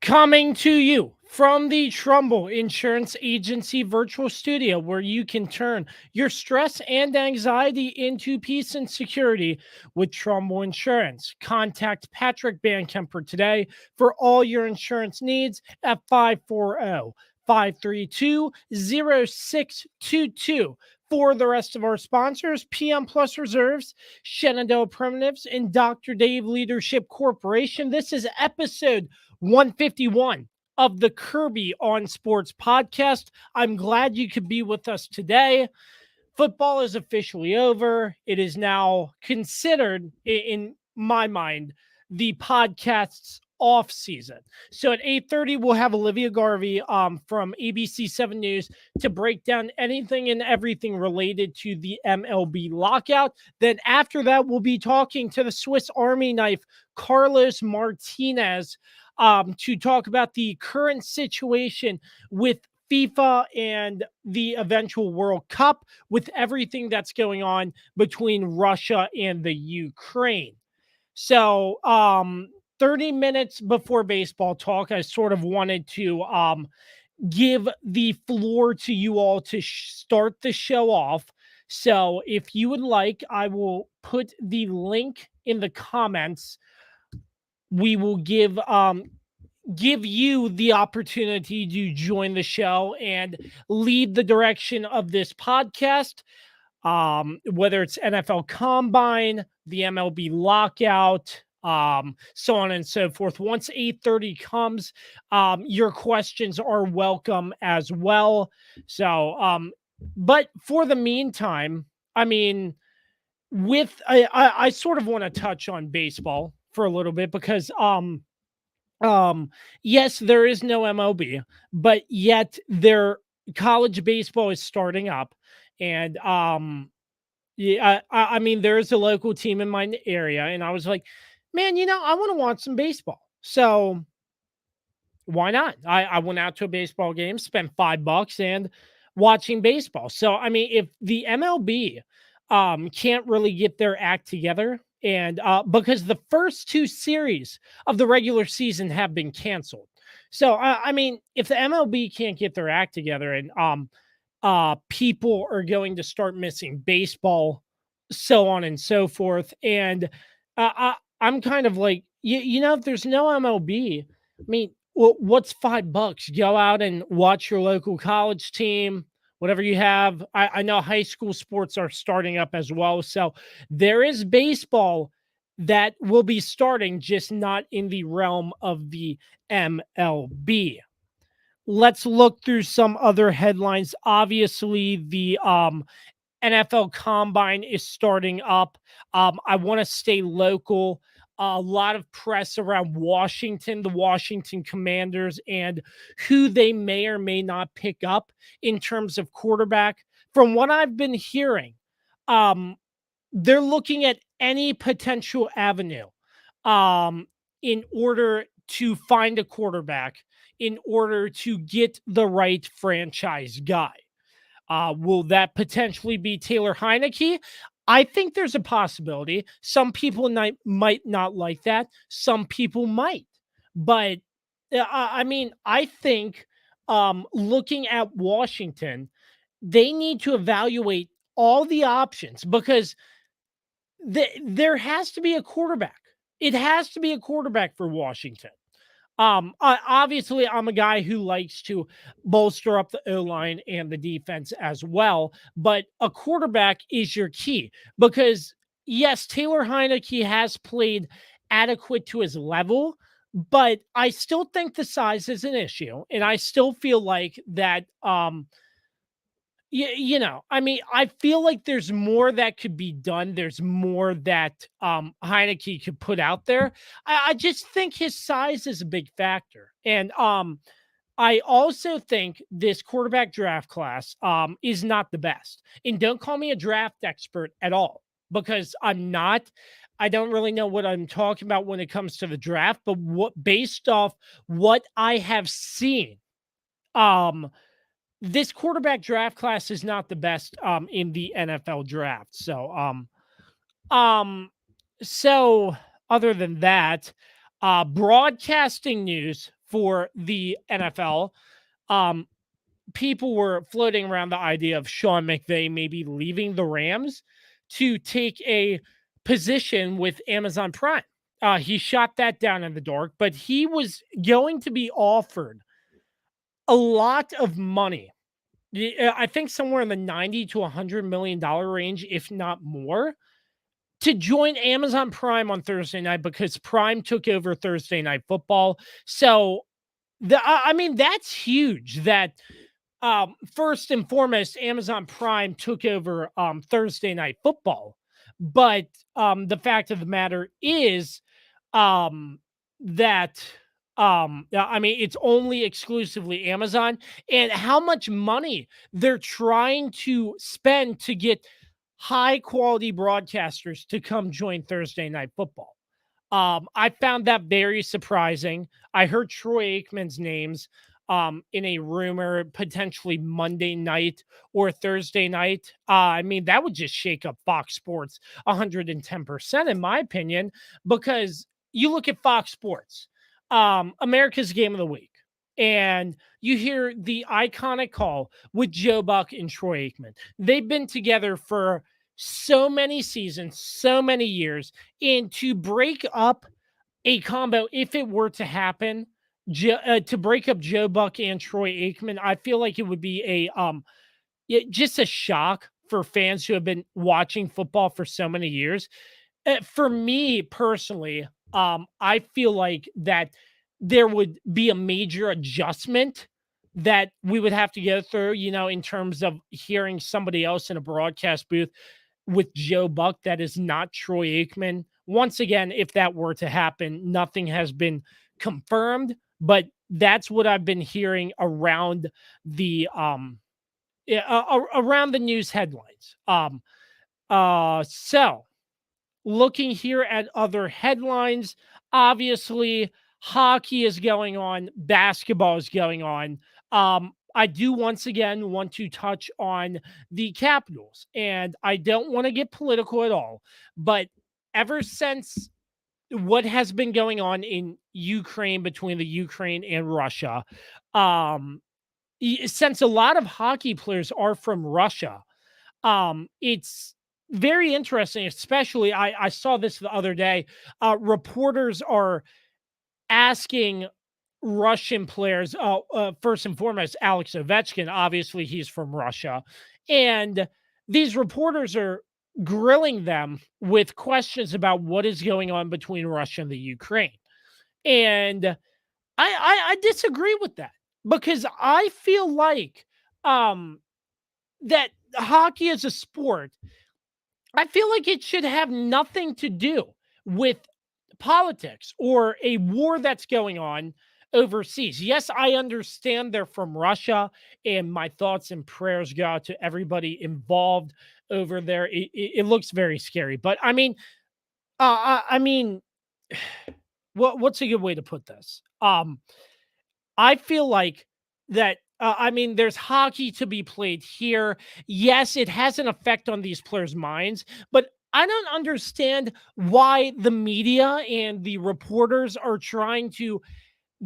Coming to you from the Trumbull Insurance Agency virtual studio, where you can turn your stress and anxiety into peace and security with Trumbull Insurance. Contact Patrick Bankemper today for all your insurance needs at 540-532-0622. For the rest of our sponsors, PM Plus Reserves, Shenandoah Primitives, and Dr. Dave Leadership Corporation. This is episode 151 of the Kirby on Sports podcast. I'm glad you could be with us today. Football is officially over. It is now considered, in my mind, the podcast's off season. So at 8:30, we'll have Olivia Garvey from ABC 7 News to break down anything and everything related to the MLB lockout. Then after that, we'll be talking to the Swiss Army knife, Carlos Martinez, to talk about the current situation with FIFA and the eventual World Cup, with everything that's going on between Russia and the Ukraine. So 30 minutes before baseball talk, I sort of wanted to give the floor to you all to start the show off. So if you would like, I will put the link in the comments. We will give you the opportunity to join the show and lead the direction of this podcast, whether it's NFL Combine, the MLB Lockout, so on and so forth. Once 8:30 comes, your questions are welcome as well. So, but for the meantime, I mean, I sort of want to touch on baseball for a little bit because, yes, there is no MLB, but yet college baseball is starting up. And yeah, I mean, there's a local team in my area, and I was like, man, I want to watch some baseball. So why not? I went out to a baseball game, spent $5 and watching baseball. So I mean, if the MLB can't really get their act together, and because the first two series of the regular season have been canceled. So I mean, if the MLB can't get their act together, and people are going to start missing baseball, so on and so forth. And I'm kind of like, if there's no MLB, I mean, well, what's $5? Go out and watch your local college team, whatever you have. I know high school sports are starting up as well. So there is baseball that will be starting, just not in the realm of the MLB. Let's look through some other headlines. Obviously, the NFL Combine is starting up. I want to stay local. A lot of press around Washington, the Washington Commanders, and who they may or may not pick up in terms of quarterback. From what I've been hearing, they're looking at any potential avenue in order to find a quarterback, in order to get the right franchise guy. Will that potentially be Taylor Heineke? I think there's a possibility. Some people might not like that. Some people might. But I mean, I think looking at Washington, they need to evaluate all the options, because there has to be a quarterback. It has to be a quarterback for Washington. Obviously, I'm a guy who likes to bolster up the O-line and the defense as well, but a quarterback is your key, because yes, Taylor Heineke has played adequate to his level, but I still think the size is an issue, and I still feel like that. I mean, I feel like there's more that could be done. There's more that Heineke could put out there. I just think his size is a big factor. And I also think this quarterback draft class is not the best. And don't call me a draft expert at all, because I'm not. I don't really know what I'm talking about when it comes to the draft, but based off what I have seen, this quarterback draft class is not the best in the NFL draft. So other than that, broadcasting news for the NFL. Um, People were floating around the idea of Sean McVay maybe leaving the Rams to take a position with Amazon Prime. He shot that down in the dark, but he was going to be offered a lot of money. I think somewhere in the 90 to $100 million range, if not more, to join Amazon Prime on Thursday night because Prime took over Thursday Night Football. So I mean, that's huge that first and foremost, Amazon Prime took over Thursday Night Football. But the fact of the matter is um, that I mean, it's only exclusively Amazon, and how much money they're trying to spend to get high quality broadcasters to come join Thursday Night Football. I found that very surprising. I heard Troy Aikman's names in a rumor potentially Monday night or Thursday night. I mean, that would just shake up Fox Sports 110%, in my opinion, because you look at Fox Sports, America's Game of the Week, and you hear the iconic call with Joe Buck and Troy Aikman. They've been together for so many seasons, so many years, and to break up a combo, if it were to happen, to break up Joe Buck and Troy Aikman, I feel like it would be just a shock for fans who have been watching football for so many years. For me personally, I feel like that there would be a major adjustment that we would have to go through, in terms of hearing somebody else in a broadcast booth with Joe Buck that is not Troy Aikman. Once again, if that were to happen, nothing has been confirmed, but that's what I've been hearing around the around the news headlines. So looking here at other headlines, obviously hockey is going on, basketball is going on. I do once again want to touch on the Capitals, and I don't want to get political at all, but ever since what has been going on in Ukraine between the Ukraine and Russia, um, since a lot of hockey players are from Russia, it's very interesting. Especially, I saw this the other day. Reporters are asking Russian players, first and foremost, Alex Ovechkin, obviously he's from Russia. And these reporters are grilling them with questions about what is going on between Russia and the Ukraine. And I disagree with that because I feel like that hockey as a sport, I feel like it should have nothing to do with politics or a war that's going on overseas. Yes, I understand they're from Russia, and my thoughts and prayers go out to everybody involved over there. It looks very scary, but I mean, I mean, what's a good way to put this? I feel like that. I mean, there's hockey to be played here. Yes, it has an effect on these players' minds, but I don't understand why the media and the reporters are trying to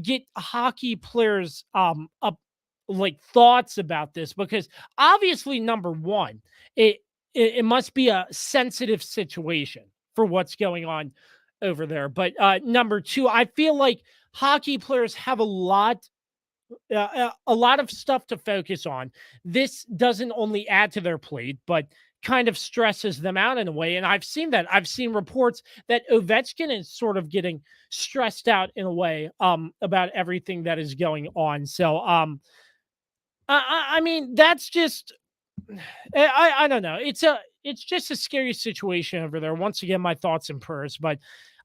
get hockey players up like thoughts about this, because obviously number one, it must be a sensitive situation for what's going on over there. But number two, I feel like hockey players have a lot of stuff to focus on. This doesn't only add to their plate, but kind of stresses them out in a way. And I've seen that. I've seen reports that Ovechkin is sort of getting stressed out in a way about everything that is going on. So I mean, that's just I don't know. It's just a scary situation over there. Once again, my thoughts and prayers, but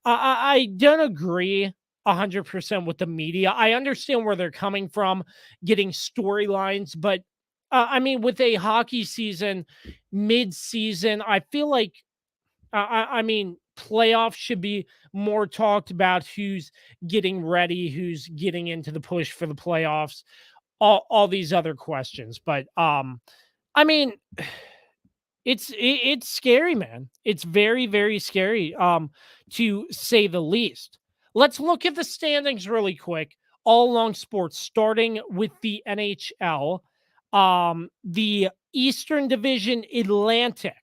I don't agree 100% with the media. I understand where they're coming from, getting storylines, but I mean, with a hockey season, mid-season, I feel like I mean, playoffs should be more talked about. Who's getting ready? Who's getting into the push for the playoffs? All these other questions, but I mean, it's scary, man. It's very, very scary, to say the least. Let's look at the standings really quick. all along sports, starting with the NHL. The Eastern Division Atlantic.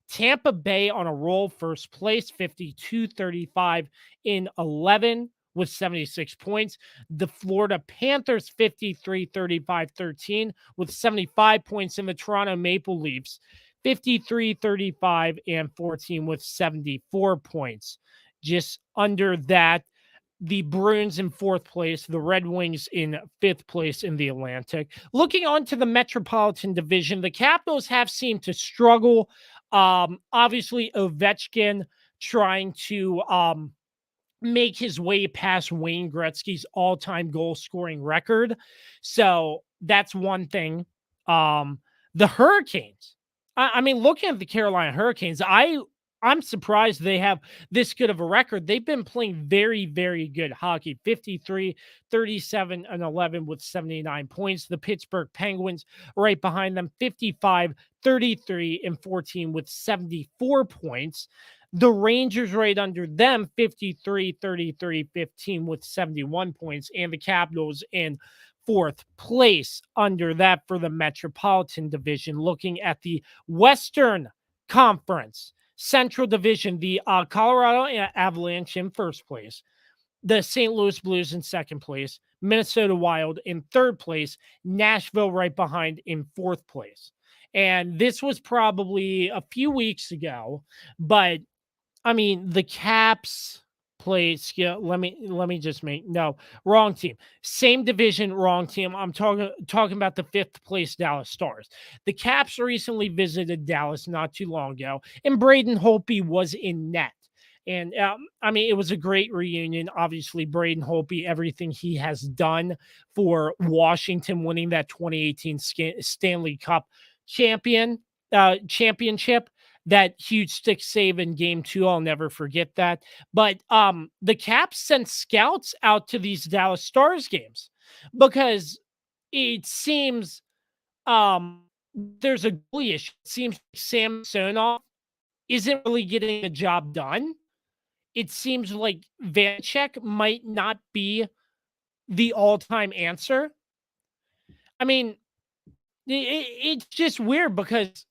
Tampa Bay on a roll, first place, 52-35 in 11 with 76 points. The Florida Panthers, 53-35-13 with 75 points. In the Toronto Maple Leafs, 53-35 and 14 with 74 points. Just under that, the Bruins in fourth place, the Red Wings in fifth place in the Atlantic. Looking on to the Metropolitan Division, the Capitals have seemed to struggle. Obviously, Ovechkin trying to make his way past Wayne Gretzky's all-time goal-scoring record. So that's one thing. The Hurricanes. I mean, looking at the Carolina Hurricanes, I'm surprised they have this good of a record. They've been playing very, very good hockey. 53-37-11 with 79 points. The Pittsburgh Penguins right behind them, 55-33-14 with 74 points. The Rangers right under them, 53-33-15 with 71 points. And the Capitals in fourth place under that for the Metropolitan Division. Looking at the Western Conference, Central Division, the Colorado Avalanche in first place, the St. Louis Blues in second place, Minnesota Wild in third place, Nashville right behind in fourth place. And this was probably a few weeks ago, but I mean, the Caps place. Yeah, let me just make no wrong team. Same division, wrong team. I'm talking about the fifth place Dallas Stars. The Caps recently visited Dallas not too long ago, and Braden Holtby was in net. And I mean, it was a great reunion. Obviously, Braden Holtby, everything he has done for Washington, winning that 2018 Stanley Cup championship. That huge stick save in game 2, I'll never forget that. But the Caps sent scouts out to these Dallas Stars games because it seems there's a goalie issue. It seems like Sam Sonoff isn't really getting the job done. It seems like Vanecek might not be the all-time answer. I mean, it's just weird because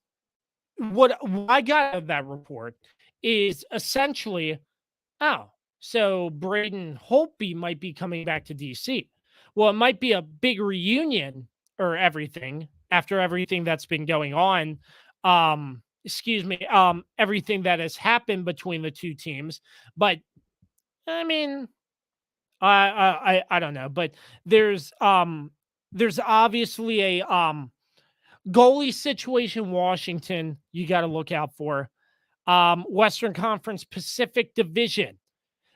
what I got out of that report is essentially, oh, so Braden Holtby might be coming back to DC. Well, it might be a big reunion or everything after everything that's been going on. Everything that has happened between the two teams. But I mean, I don't know, but there's obviously a goalie situation, Washington, you got to look out for. Western Conference Pacific Division.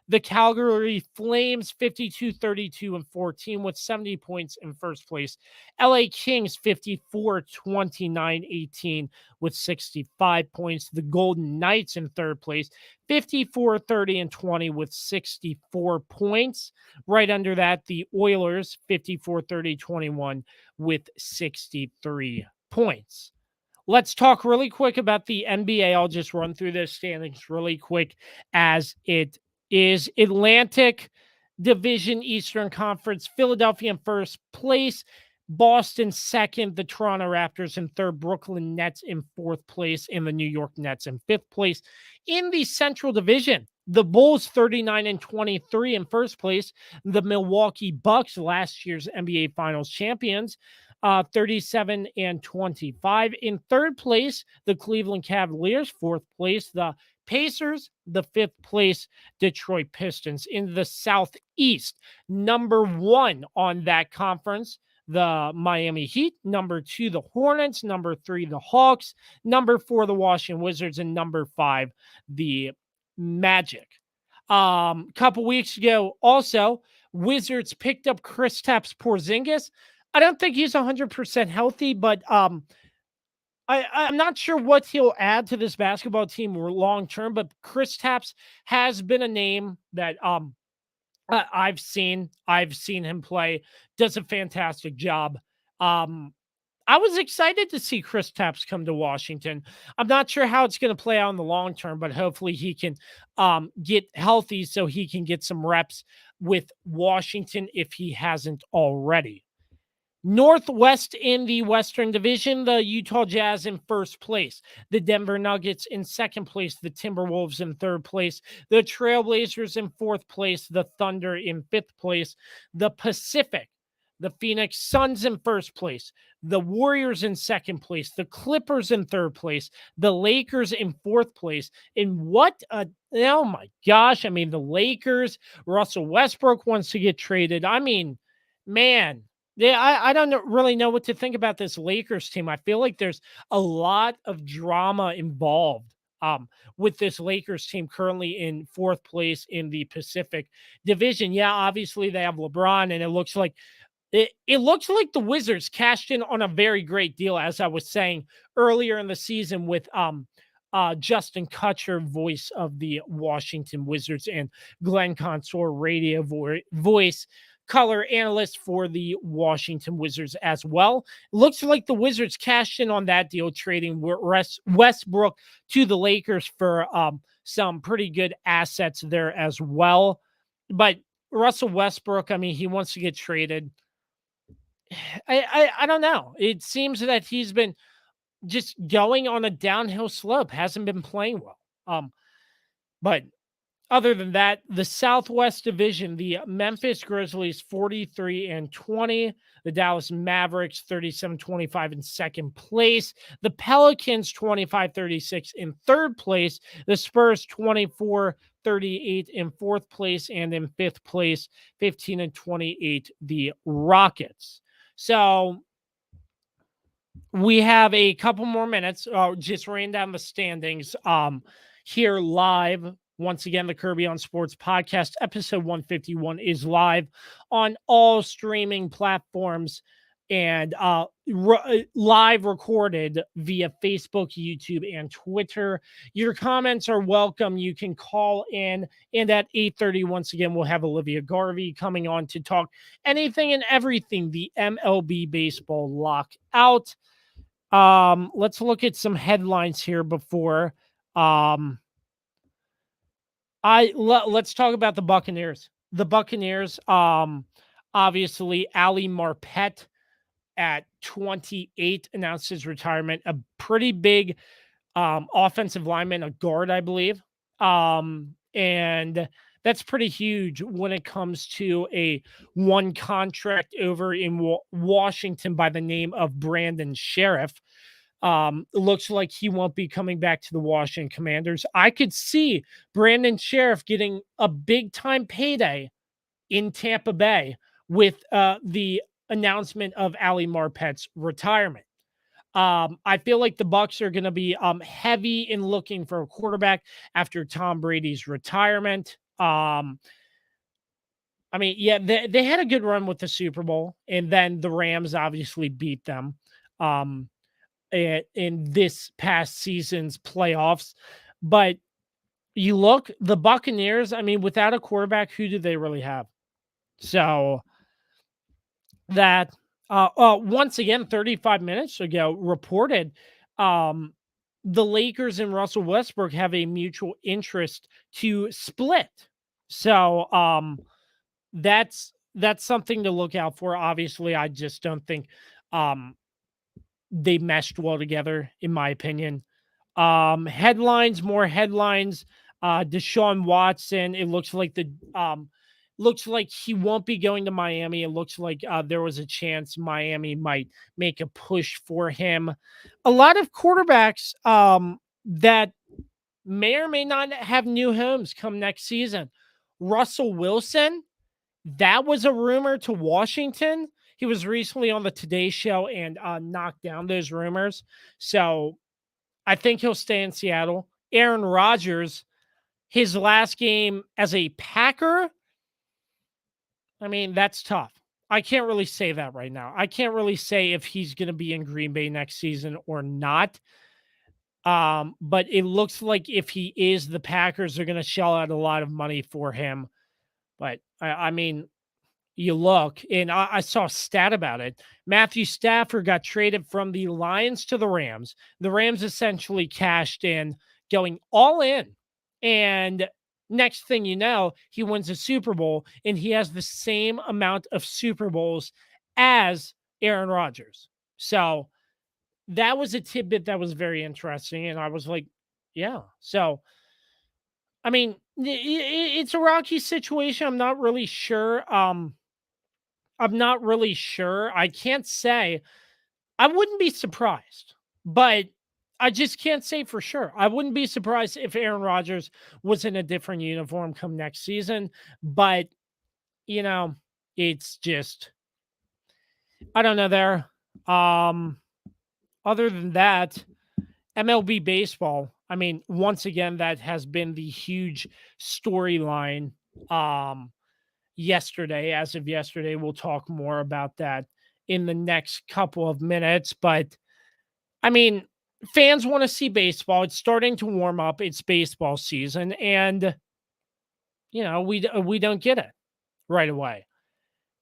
The Calgary Flames, 52-32-14 with 70 points in first place. LA Kings, 54-29-18 with 65 points. The Golden Knights in third place, 54-30-20 with 64 points. Right under that, the Oilers, 54-30-21 with 63 points. Let's talk really quick about the NBA. I'll just run through the standings really quick as it is. Atlantic Division, Eastern Conference, Philadelphia in first place, Boston second, the Toronto Raptors in third, Brooklyn Nets in fourth place, and the New York Nets in fifth place. In the Central Division, the Bulls 39-23 in first place, the Milwaukee Bucks, last year's NBA Finals champions, 37-25. In third place, the Cleveland Cavaliers. Fourth place, the Pacers. The fifth place, Detroit Pistons. In the Southeast, number 1 on that conference, the Miami Heat. Number 2, the Hornets. Number 3, the Hawks. Number 4, the Washington Wizards. And number 5, the Magic. Couple weeks ago, also, Wizards picked up Kristaps Porzingis. I don't think he's 100% healthy, but I'm not sure what he'll add to this basketball team long term. But Kristaps has been a name that I've seen him play. Does a fantastic job. I was excited to see Chris Tapps come to Washington. I'm not sure how it's going to play out in the long term, but hopefully he can get healthy so he can get some reps with Washington if he hasn't already. Northwest in the Western Division, the Utah Jazz in first place, the Denver Nuggets in second place, the Timberwolves in third place, the Trailblazers in fourth place, the Thunder in fifth place, the Pacific, the Phoenix Suns in first place, the Warriors in second place, the Clippers in third place, the Lakers in fourth place. And oh my gosh, I mean, the Lakers, Russell Westbrook wants to get traded. I mean, man, yeah, I don't really know what to think about this Lakers team. I feel like there's a lot of drama involved with this Lakers team currently in fourth place in the Pacific Division. Yeah, obviously they have LeBron, and it looks like the Wizards cashed in on a very great deal, as I was saying earlier in the season with Justin Kutcher, voice of the Washington Wizards, and Glenn Consor, radio voice color analyst for the Washington Wizards as well. Looks like the Wizards cashed in on that deal, trading Westbrook to the Lakers for some pretty good assets there as well. But Russell Westbrook, I mean, he wants to get traded. I don't know. It seems that he's been just going on a downhill slope, hasn't been playing well. But other than that, the Southwest Division, the Memphis Grizzlies 43-20, the Dallas Mavericks 37-25 in second place, the Pelicans 25-36 in third place, the Spurs 24-38 in fourth place, and in fifth place 15-28 the Rockets. So we have a couple more minutes. Just ran down the standings here live. Once again, the Kirby on Sports podcast, episode 151, is live on all streaming platforms and live recorded via Facebook, YouTube, and Twitter. Your comments are welcome. You can call in, and at 8:30, once again, we'll have Olivia Garvey coming on to talk anything and everything the MLB baseball lockout. Let's look at some headlines here before let's talk about the Buccaneers. The Buccaneers, obviously, Ali Marpet at 28 announced his retirement. A pretty big offensive lineman, a guard, I believe. And that's pretty huge when it comes to a one contract over in Washington by the name of Brandon Sheriff. Looks like he won't be coming back to the Washington Commanders. I could see Brandon Sheriff getting a big time payday in Tampa Bay with the announcement of Ali Marpet's retirement. I feel like the Bucs are going to be heavy in looking for a quarterback after Tom Brady's retirement. I mean, yeah, they had a good run with the Super Bowl, and then the Rams obviously beat them in this past season's playoffs. But you look, the Buccaneers, I mean, without a quarterback, who do they really have? So that once again, 35 minutes ago, reported the Lakers and Russell Westbrook have a mutual interest to split. So that's something to look out for. Obviously, I just don't think they meshed well together, in my opinion. Headlines, more headlines. Deshaun Watson, it looks like looks like he won't be going to Miami. It looks like there was a chance Miami might make a push for him. A lot of quarterbacks that may or may not have new homes come next season. Russell Wilson, that was a rumor to Washington. He was recently on the Today Show and knocked down those rumors. So I think he'll stay in Seattle. Aaron Rodgers, his last game as a Packer, I mean, that's tough. I can't really say that right now. I can't really say if he's going to be in Green Bay next season or not. But it looks like if he is, the Packers are going to shell out a lot of money for him. But I mean, you look, and I saw a stat about it. Matthew Stafford got traded from the Lions to the Rams. The Rams essentially cashed in, going all in. And next thing you know, he wins a Super Bowl, and he has the same amount of Super Bowls as Aaron Rodgers. So that was a tidbit that was very interesting. And I was like, yeah. So, I mean, it's a rocky situation. I'm not really sure. I can't say. I wouldn't be surprised, but I just can't say for sure. I wouldn't be surprised if Aaron Rodgers was in a different uniform come next season, but you know, it's just I don't know there. Um Other than that, MLB baseball, I mean, once again that has been the huge storyline um yesterday. As of yesterday, we'll talk more about that in the next couple of minutes. But I mean, fans want to see baseball. It's starting to warm up. It's baseball season, and we don't get it right away.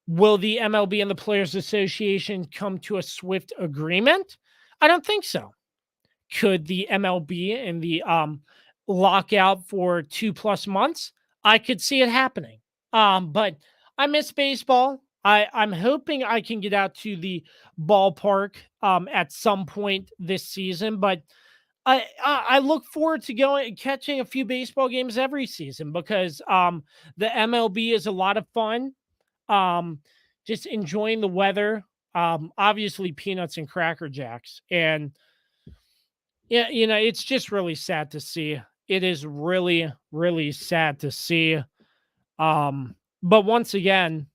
Will the MLB and the Players Association come to a swift agreement? I don't think so. Could the MLB and the lockout for 2+ months? I could see it happening. But I miss baseball. I'm hoping I can get out to the ballpark at some point this season, but I look forward to going catching a few baseball games every season because the MLB is a lot of fun. Um, just enjoying the weather. Obviously peanuts and cracker jacks, and yeah, it's just really sad to see. It is really, really sad to see. But once again,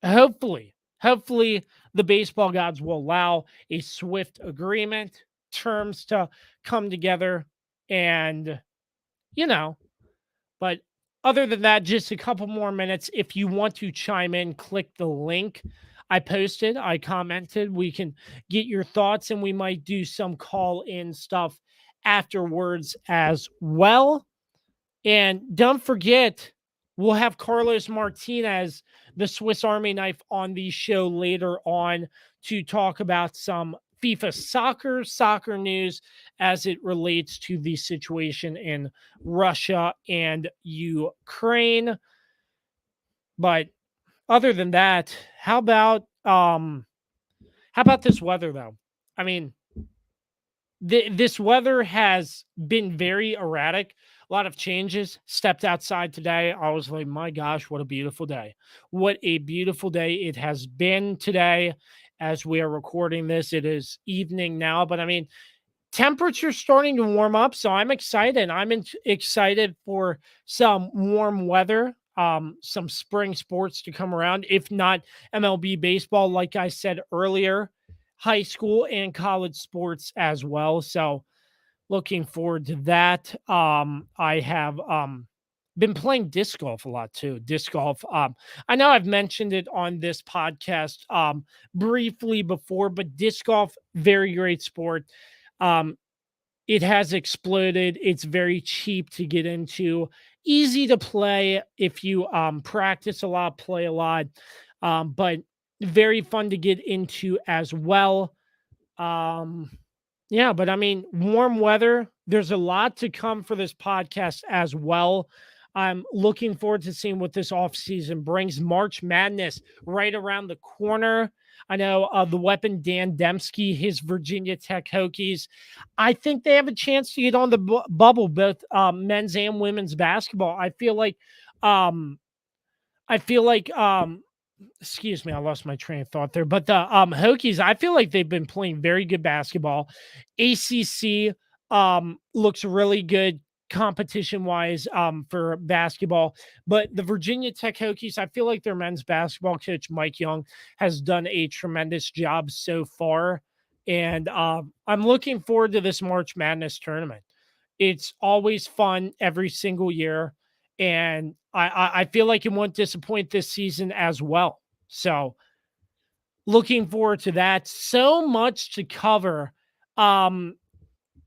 hopefully the baseball gods will allow a swift agreement, terms to come together, and you know, but other than that, just a couple more minutes. If you want to chime in, click the link I posted, I commented. We can get your thoughts and we might do some call in stuff afterwards as well. And don't forget, we'll have Carlos Martinez, the Swiss Army knife, on the show later on to talk about some FIFA soccer news as it relates to the situation in Russia and Ukraine. But other than that, how about this weather though? I mean, this weather has been very erratic. A lot of changes. Stepped outside today. I was like, my gosh, what a beautiful day. What a beautiful day it has been today as we are recording this. It is evening now, but I mean, temperature's starting to warm up. So I'm excited. Excited for some warm weather, some spring sports to come around. If not MLB baseball, like I said earlier, high school and college sports as well. So looking forward to that. I have been playing disc golf a lot too. Disc golf. I know I've mentioned it on this podcast briefly before, but disc golf, very great sport. Um, it has exploded. It's very cheap to get into, easy to play if you practice a lot, play a lot, but very fun to get into as well. Um, yeah, but I mean, warm weather, there's a lot to come for this podcast as well. I'm looking forward to seeing what this offseason brings. March Madness right around the corner. I know the weapon Dan Dembski, his Virginia Tech Hokies. I think they have a chance to get on the bubble, both men's and women's basketball. Um, I feel like excuse me, I lost my train of thought there. But the Hokies, I feel like they've been playing very good basketball. ACC looks really good competition wise for basketball. But the Virginia Tech Hokies, I feel like their men's basketball coach Mike Young has done a tremendous job so far. And I'm looking forward to this March Madness tournament. It's always fun every single year. And I feel like it won't disappoint this season as well. So looking forward to that. So much to cover.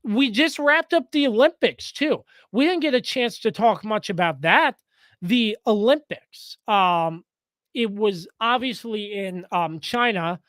We just wrapped up the Olympics too. We didn't get a chance to talk much about that. The Olympics. it was obviously in China.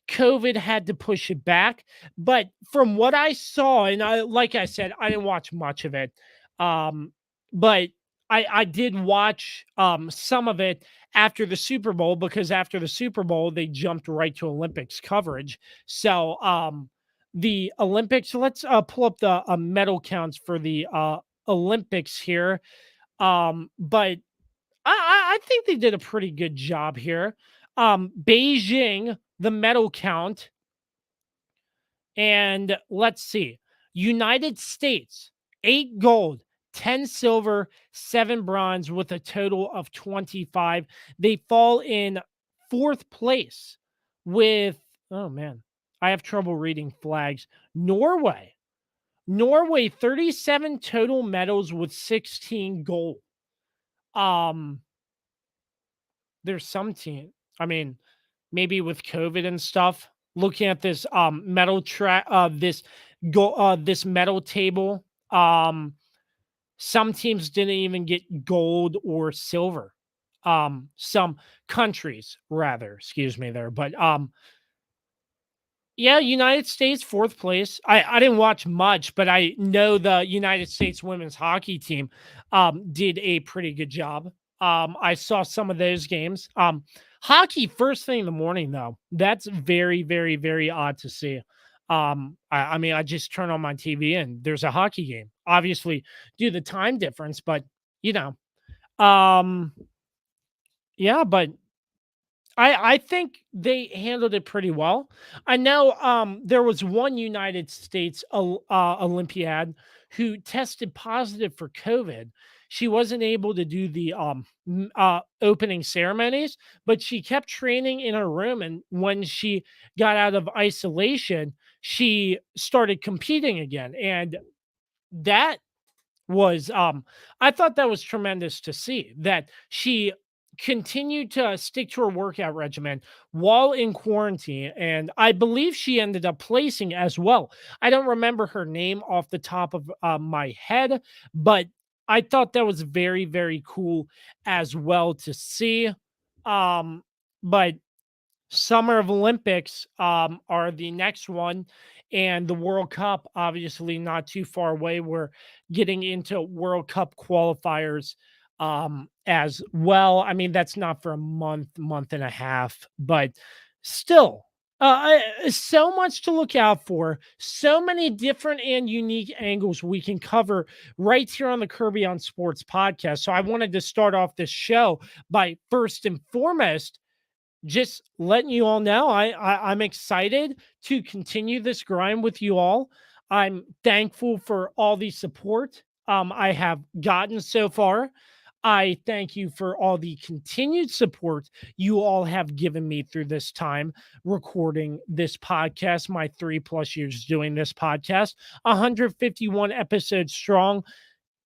COVID had to push it back, but from what I saw, and like I said, I didn't watch much of it, um, but I did watch some of it after the Super Bowl, because after the Super Bowl they jumped right to Olympics coverage. So the Olympics. Let's pull up the medal counts for the Olympics here. But I think they did a pretty good job here. Beijing, the medal count, and let's see. United States, 8 gold, 10 silver, 7 bronze with a total of 25. They fall in fourth place with, oh man, I have trouble reading flags. Norway. Norway, 37 total medals with 16 gold. Um, there's some team. I mean, maybe with COVID and stuff, looking at this medal track, this medal table, some teams didn't even get gold or silver. Some countries rather, excuse me there, but yeah, United States, 4th place. I didn't watch much, but I know the United States women's hockey team, did a pretty good job. I saw some of those games. Hockey first thing in the morning, though. That's very, very, very odd to see. I mean, I just turn on my TV and there's a hockey game. Obviously, due to the time difference, but, you know, um, yeah, but I think they handled it pretty well. I know there was one United States Olympiad who tested positive for COVID. She wasn't able to do the opening ceremonies, but she kept training in her room. And when she got out of isolation, she started competing again. And that was I thought that was tremendous to see, that she continued to stick to her workout regimen while in quarantine, and I believe she ended up placing as well. I don't remember her name off the top of my head, but I thought that was very, very cool as well to see. But Summer of Olympics are the next one, and the World Cup, obviously not too far away. We're getting into World Cup qualifiers as well. I mean, that's not for a month, month and a half, but still, so much to look out for. So many different and unique angles we can cover right here on the Kirby on Sports podcast. So I wanted to start off this show by first and foremost just letting you all know I'm excited to continue this grind with you all. I'm thankful for all the support I have gotten so far. I thank you for all the continued support you all have given me through this time recording this podcast, my 3+ years doing this podcast, 151 episodes strong,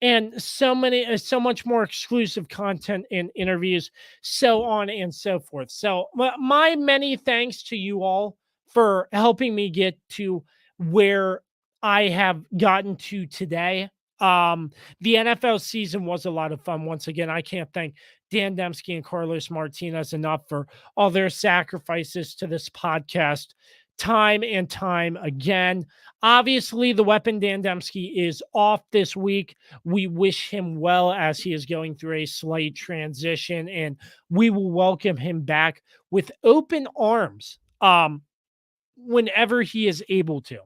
and so much more exclusive content and interviews, so on and so forth. So my many thanks to you all for helping me get to where I have gotten to today. The NFL season was a lot of fun. Once again, I can't thank Dan Dembski and Carlos Martinez enough for all their sacrifices to this podcast time and time again. Obviously, the weapon Dan Dembski is off this week. We wish him well as he is going through a slight transition, and we will welcome him back with open arms whenever he is able to.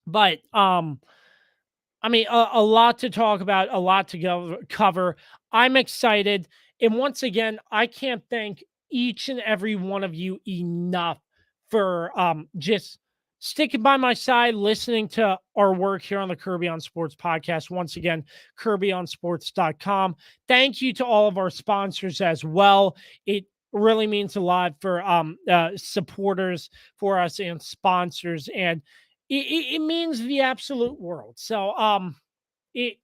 But I mean, a lot to talk about, a lot to cover. I'm excited. And once again, I can't thank each and every one of you enough for just sticking by my side, listening to our work here on the Kirby on Sports podcast. Once again, KirbyOnSports.com. Thank you to all of our sponsors as well. It really means a lot for supporters for us and sponsors, and it means the absolute world. So it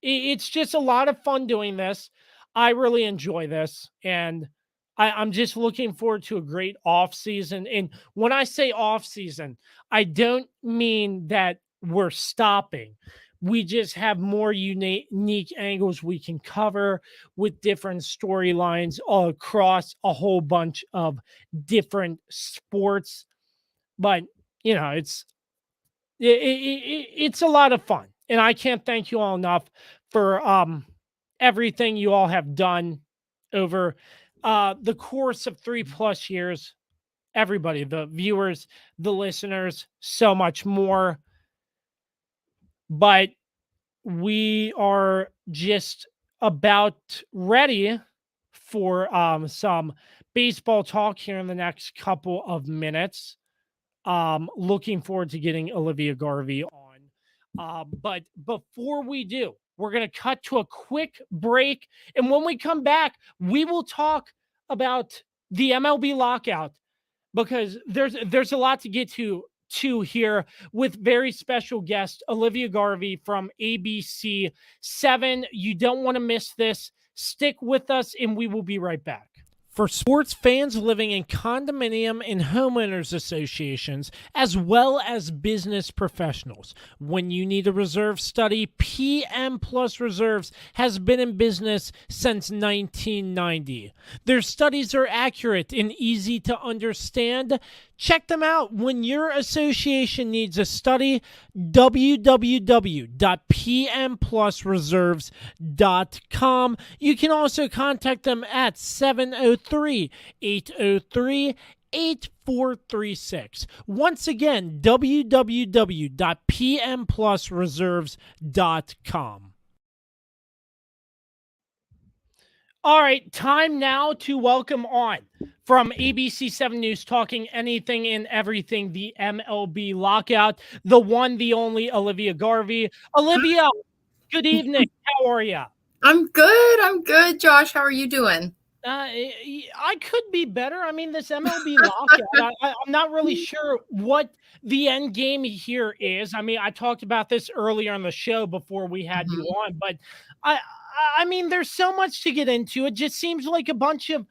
it's just a lot of fun doing this. I really enjoy this, and I'm just looking forward to a great off season. And when I say off season, I don't mean that we're stopping, we just have more unique angles we can cover with different storylines across a whole bunch of different sports. But it's a lot of fun, and I can't thank you all enough for everything you all have done over the course of 3+ years. Everybody, the viewers, the listeners, so much more. But we are just about ready for some baseball talk here in the next couple of minutes. Looking forward to getting Olivia Garvey on. But before we do, we're going to cut to a quick break. And when we come back, we will talk about the MLB lockout, because there's a lot to get to here with very special guest Olivia Garvey from ABC 7. You don't want to miss this. Stick with us, and we will be right back. For sports fans living in condominium and homeowners associations, as well as business professionals, when you need a reserve study, PM Plus Reserves has been in business since 1990. Their studies are accurate and easy to understand. Check them out when your association needs a study. www.pmplusreserves.com. You can also contact them at 703-803-8436. Once again, www.pmplusreserves.com. All right, time now to welcome on from ABC 7 News, talking anything and everything, the MLB lockout, the one, the only Olivia Garvey. Olivia, good evening. How are you? I'm good, Josh. How are you doing? I could be better. I mean, this MLB lockout, I'm not really sure what the end game here is. I mean, I talked about this earlier on the show before we had you on, but I mean, there's so much to get into. It just seems like a bunch of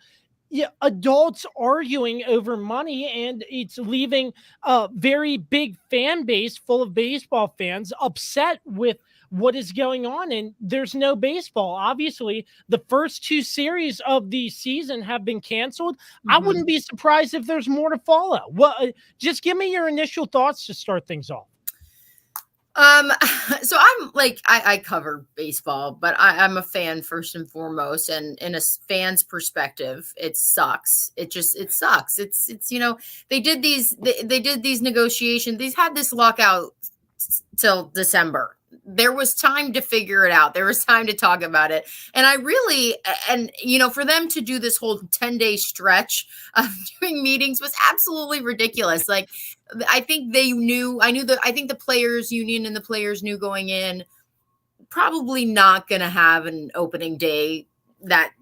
adults arguing over money, and it's leaving a very big fan base full of baseball fans upset with what is going on, and there's no baseball. Obviously, the first 2 series of the season have been canceled. I wouldn't be surprised if there's more to follow. Well, just give me your initial thoughts to start things off. So I'm like, I cover baseball, but I'm a fan first and foremost. And in a fan's perspective, it sucks. It sucks. It's, they did these negotiations. These had this lockout till December. There was time to figure it out. There was time to talk about it. And for them to do this whole 10-day stretch of doing meetings was absolutely ridiculous. Like, I think I think the players union and the players knew going in, probably not going to have an opening day that,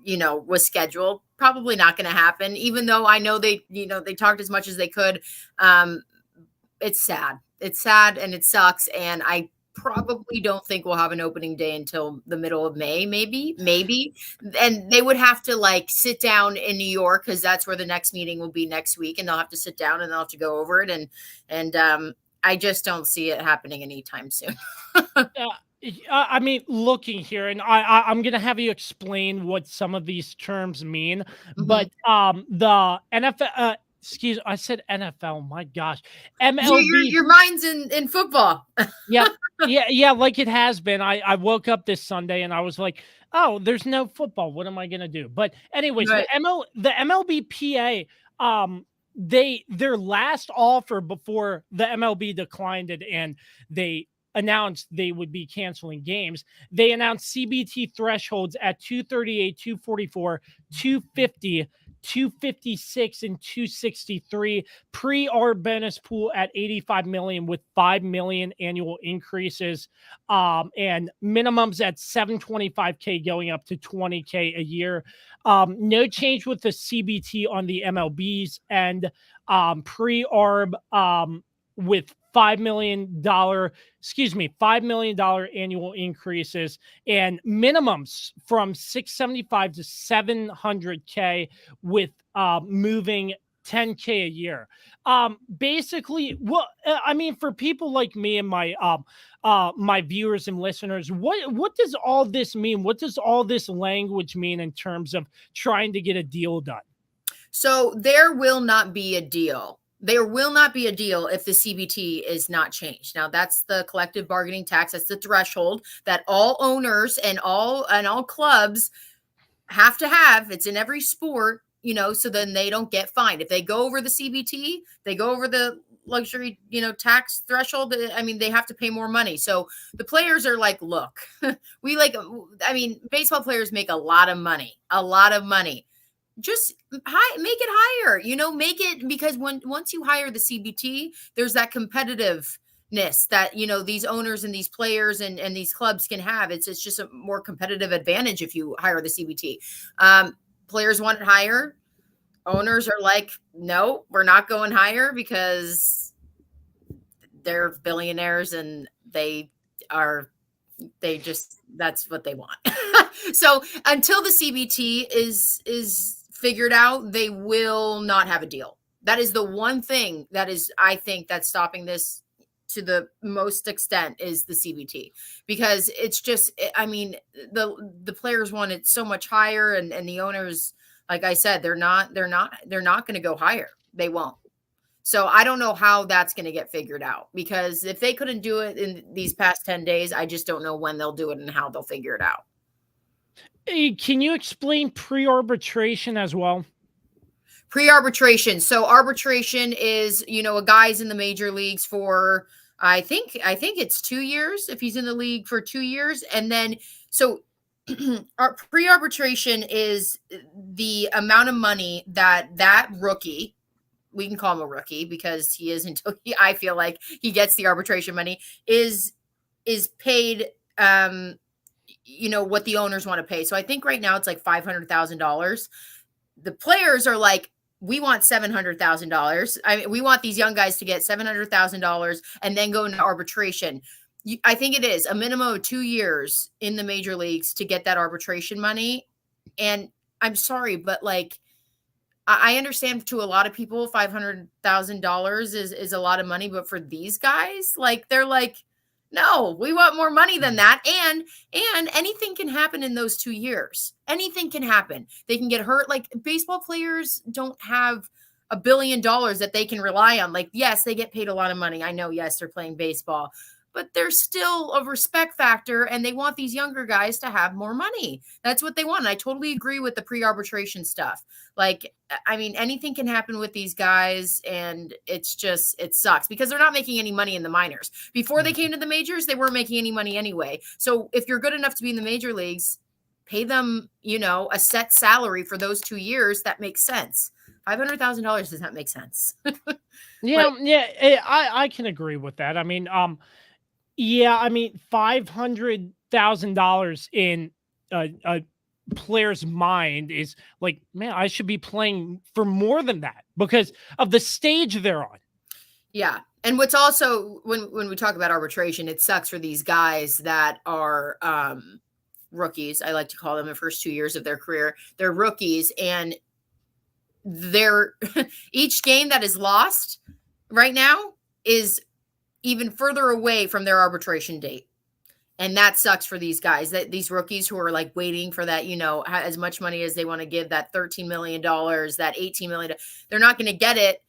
was scheduled. Probably not going to happen, even though I know they talked as much as they could. It's sad. It's sad and it sucks. And I probably don't think we'll have an opening day until the middle of May, maybe. And they would have to sit down in New York, because that's where the next meeting will be next week, and they'll have to sit down and they'll have to go over it. And I just don't see it happening anytime soon. I mean, looking here, and I'm going to have you explain what some of these terms mean, but the NFL, I said NFL. My gosh, MLB. Your mind's in football. Yeah, like it has been. I woke up this Sunday and I was like, oh, there's no football. What am I gonna do? But anyways, right. the MLBPA, their last offer before the MLB declined it and they announced they would be canceling games. They announced CBT thresholds at 238, 244, 250. 256 and 263, pre-ARB bonus pool at 85 million with 5 million annual increases, and minimums at 725K going up to 20K a year. No change with the CBT on the MLBs, and pre-ARB with $5 million annual increases, and minimums from 675 to 700K with moving 10K a year. Basically, well, I mean, for people like me and my viewers and listeners, what does all this mean? What does all this language mean in terms of trying to get a deal done? So there will not be a deal. There will not be a deal if the CBT is not changed. Now that's the collective bargaining tax. That's the threshold that all owners and all clubs have to have. It's in every sport, you know, so then they don't get fined. If they go over the CBT, they go over the luxury, you know, tax threshold. I mean, they have to pay more money. So the players are like, look, I mean, baseball players make a lot of money, just make it higher, you know, make it, because once you hire the CBT, there's that competitiveness that, you know, these owners and these players and these clubs can have. It's just a more competitive advantage if you hire the CBT. Players want it higher. Owners are like, no, we're not going higher because they're billionaires and that's what they want. So until the CBT is figured out, they will not have a deal. That is the one thing that is, I think, that's stopping this to the most extent, is the CBT, because it's just, I mean, the players want it so much higher, and the owners, like I said, they're not going to go higher. They won't. So I don't know how that's going to get figured out, because if they couldn't do it in these past 10 days, I just don't know when they'll do it and how they'll figure it out. Can you explain pre-arbitration as well? Pre-arbitration. So arbitration is, you know, a guy's in the major leagues for, I think it's 2 years, if he's in the league for 2 years. And then, so our pre-arbitration is the amount of money that rookie, we can call him a rookie because he is, until I feel like he gets the arbitration money, is paid, you know, what the owners want to pay. So I think right now it's like $500,000. The players are like, we want $700,000. I mean, we want these young guys to get $700,000 and then go into arbitration. I think it is a minimum of 2 years in the major leagues to get that arbitration money. And I'm sorry, but like, I understand to a lot of people, $500,000 is a lot of money, but for these guys, like, they're like, no, we want more money than that. And anything can happen in those 2 years. Anything can happen. They can get hurt. Like, baseball players don't have $1 billion that they can rely on. Like, yes, they get paid a lot of money. I know, yes, they're playing baseball, but there's still a respect factor, and they want these younger guys to have more money. That's what they want. And I totally agree with the pre-arbitration stuff. Like, I mean, anything can happen with these guys, and it's just, it sucks because they're not making any money in the minors. Before they came to the majors, they weren't making any money anyway. So if you're good enough to be in the major leagues, pay them, you know, a set salary for those 2 years. That makes sense. $500,000 does not make sense. Yeah, I can agree with that. I mean, yeah, I mean, $500,000 in a player's mind is like, man, I should be playing for more than that because of the stage they're on. Yeah. And what's also, when we talk about arbitration, it sucks for these guys that are rookies. I like to call them the first 2 years of their career. They're rookies, and they're each game that is lost right now is even further away from their arbitration date. And that sucks for these guys, that these rookies who are like waiting for that, you know, as much money as they want to give, that $13 million, that $18 million, they're not going to get it.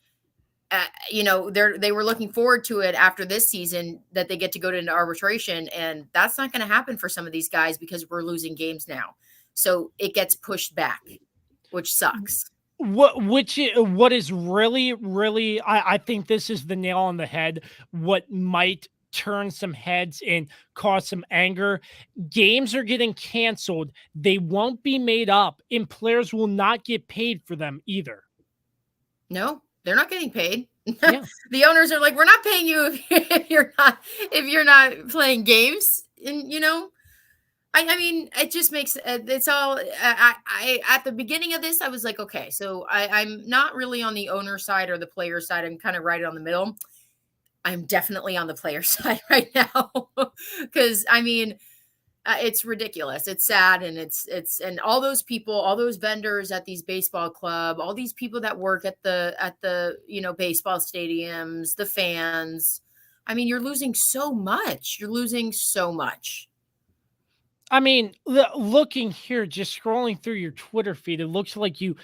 You know, they were looking forward to it after this season, that they get to go into arbitration. And that's not going to happen for some of these guys because we're losing games now. So it gets pushed back, which sucks. What is really, I think this is the nail on the head. What might turn some heads and cause some anger. Games are getting canceled. They won't be made up, and players will not get paid for them either. No, they're not getting paid. Yeah. The owners are like, we're not paying you if you're not playing games. And, you know, I mean, it just makes it's all. I at the beginning of this, I was like, okay, so I'm not really on the owner side or the player side. I'm kind of right on the middle. I'm definitely on the player side right now because, I mean, It's ridiculous. It's sad, and and all those people, all those vendors at these baseball club, all these people that work at the baseball stadiums, the fans. I mean, you're losing so much. You're losing so much. I mean, looking here, just scrolling through your Twitter feed, it looks like you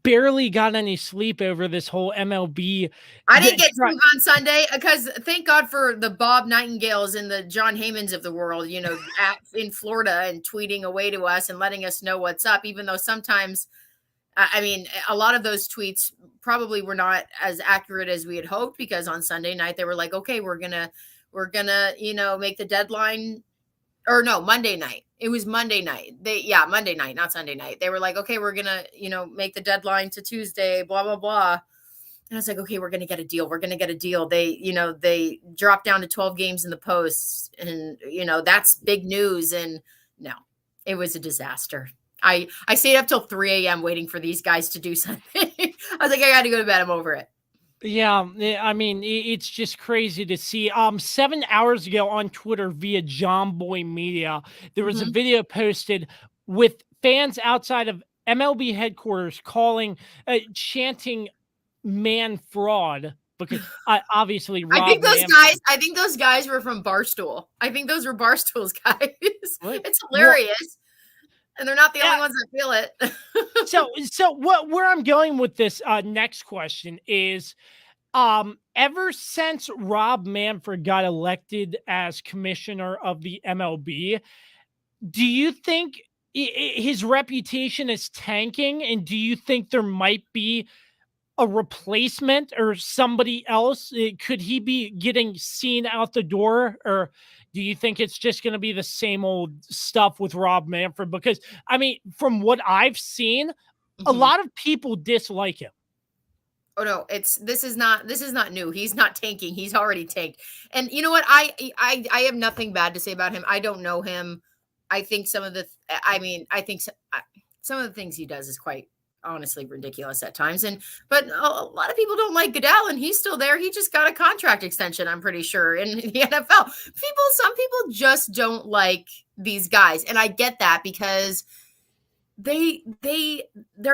barely got any sleep over this whole MLB. I didn't get sleep on Sunday because thank God for the Bob Nightingales and the John Heymans of the world, in Florida and tweeting away to us and letting us know what's up, even though sometimes, I mean, a lot of those tweets probably were not as accurate as we had hoped, because on Sunday night they were like, okay, we're gonna, make the deadline. Or no, Monday night. It was Monday night. Monday night, not Sunday night. They were like, okay, we're going to, make the deadline to Tuesday, blah, blah, blah. And I was like, okay, we're going to get a deal. We're going to get a deal. They dropped down to 12 games in the post, and, that's big news. And no, it was a disaster. I stayed up till 3 a.m. waiting for these guys to do something. I was like, I got to go to bed. I'm over it. Yeah, I mean, it's just crazy to see. 7 hours ago on Twitter via John Boy Media, there was a video posted with fans outside of MLB headquarters chanting "man fraud," because obviously Rob I think those guys were from Barstool. I think those were Barstool's guys. What? It's hilarious. And they're not the only ones that feel it. So where I'm going with this next question is, ever since Rob Manfred got elected as commissioner of the MLB, do you think his reputation is tanking? And do you think there might be a replacement or somebody else? Could he be getting seen out the door, or do you think it's just going to be the same old stuff with Rob Manfred? Because, I mean, from what I've seen, a lot of people dislike him. Oh no, this is not new. He's not tanking. He's already tanked. And you know what? I have nothing bad to say about him. I don't know him. I think some of the things he does is quite honestly ridiculous at times. But a lot of people don't like Goodell, and he's still there. He just got a contract extension, I'm pretty sure, in the NFL. Some people just don't like these guys, and I get that, because they're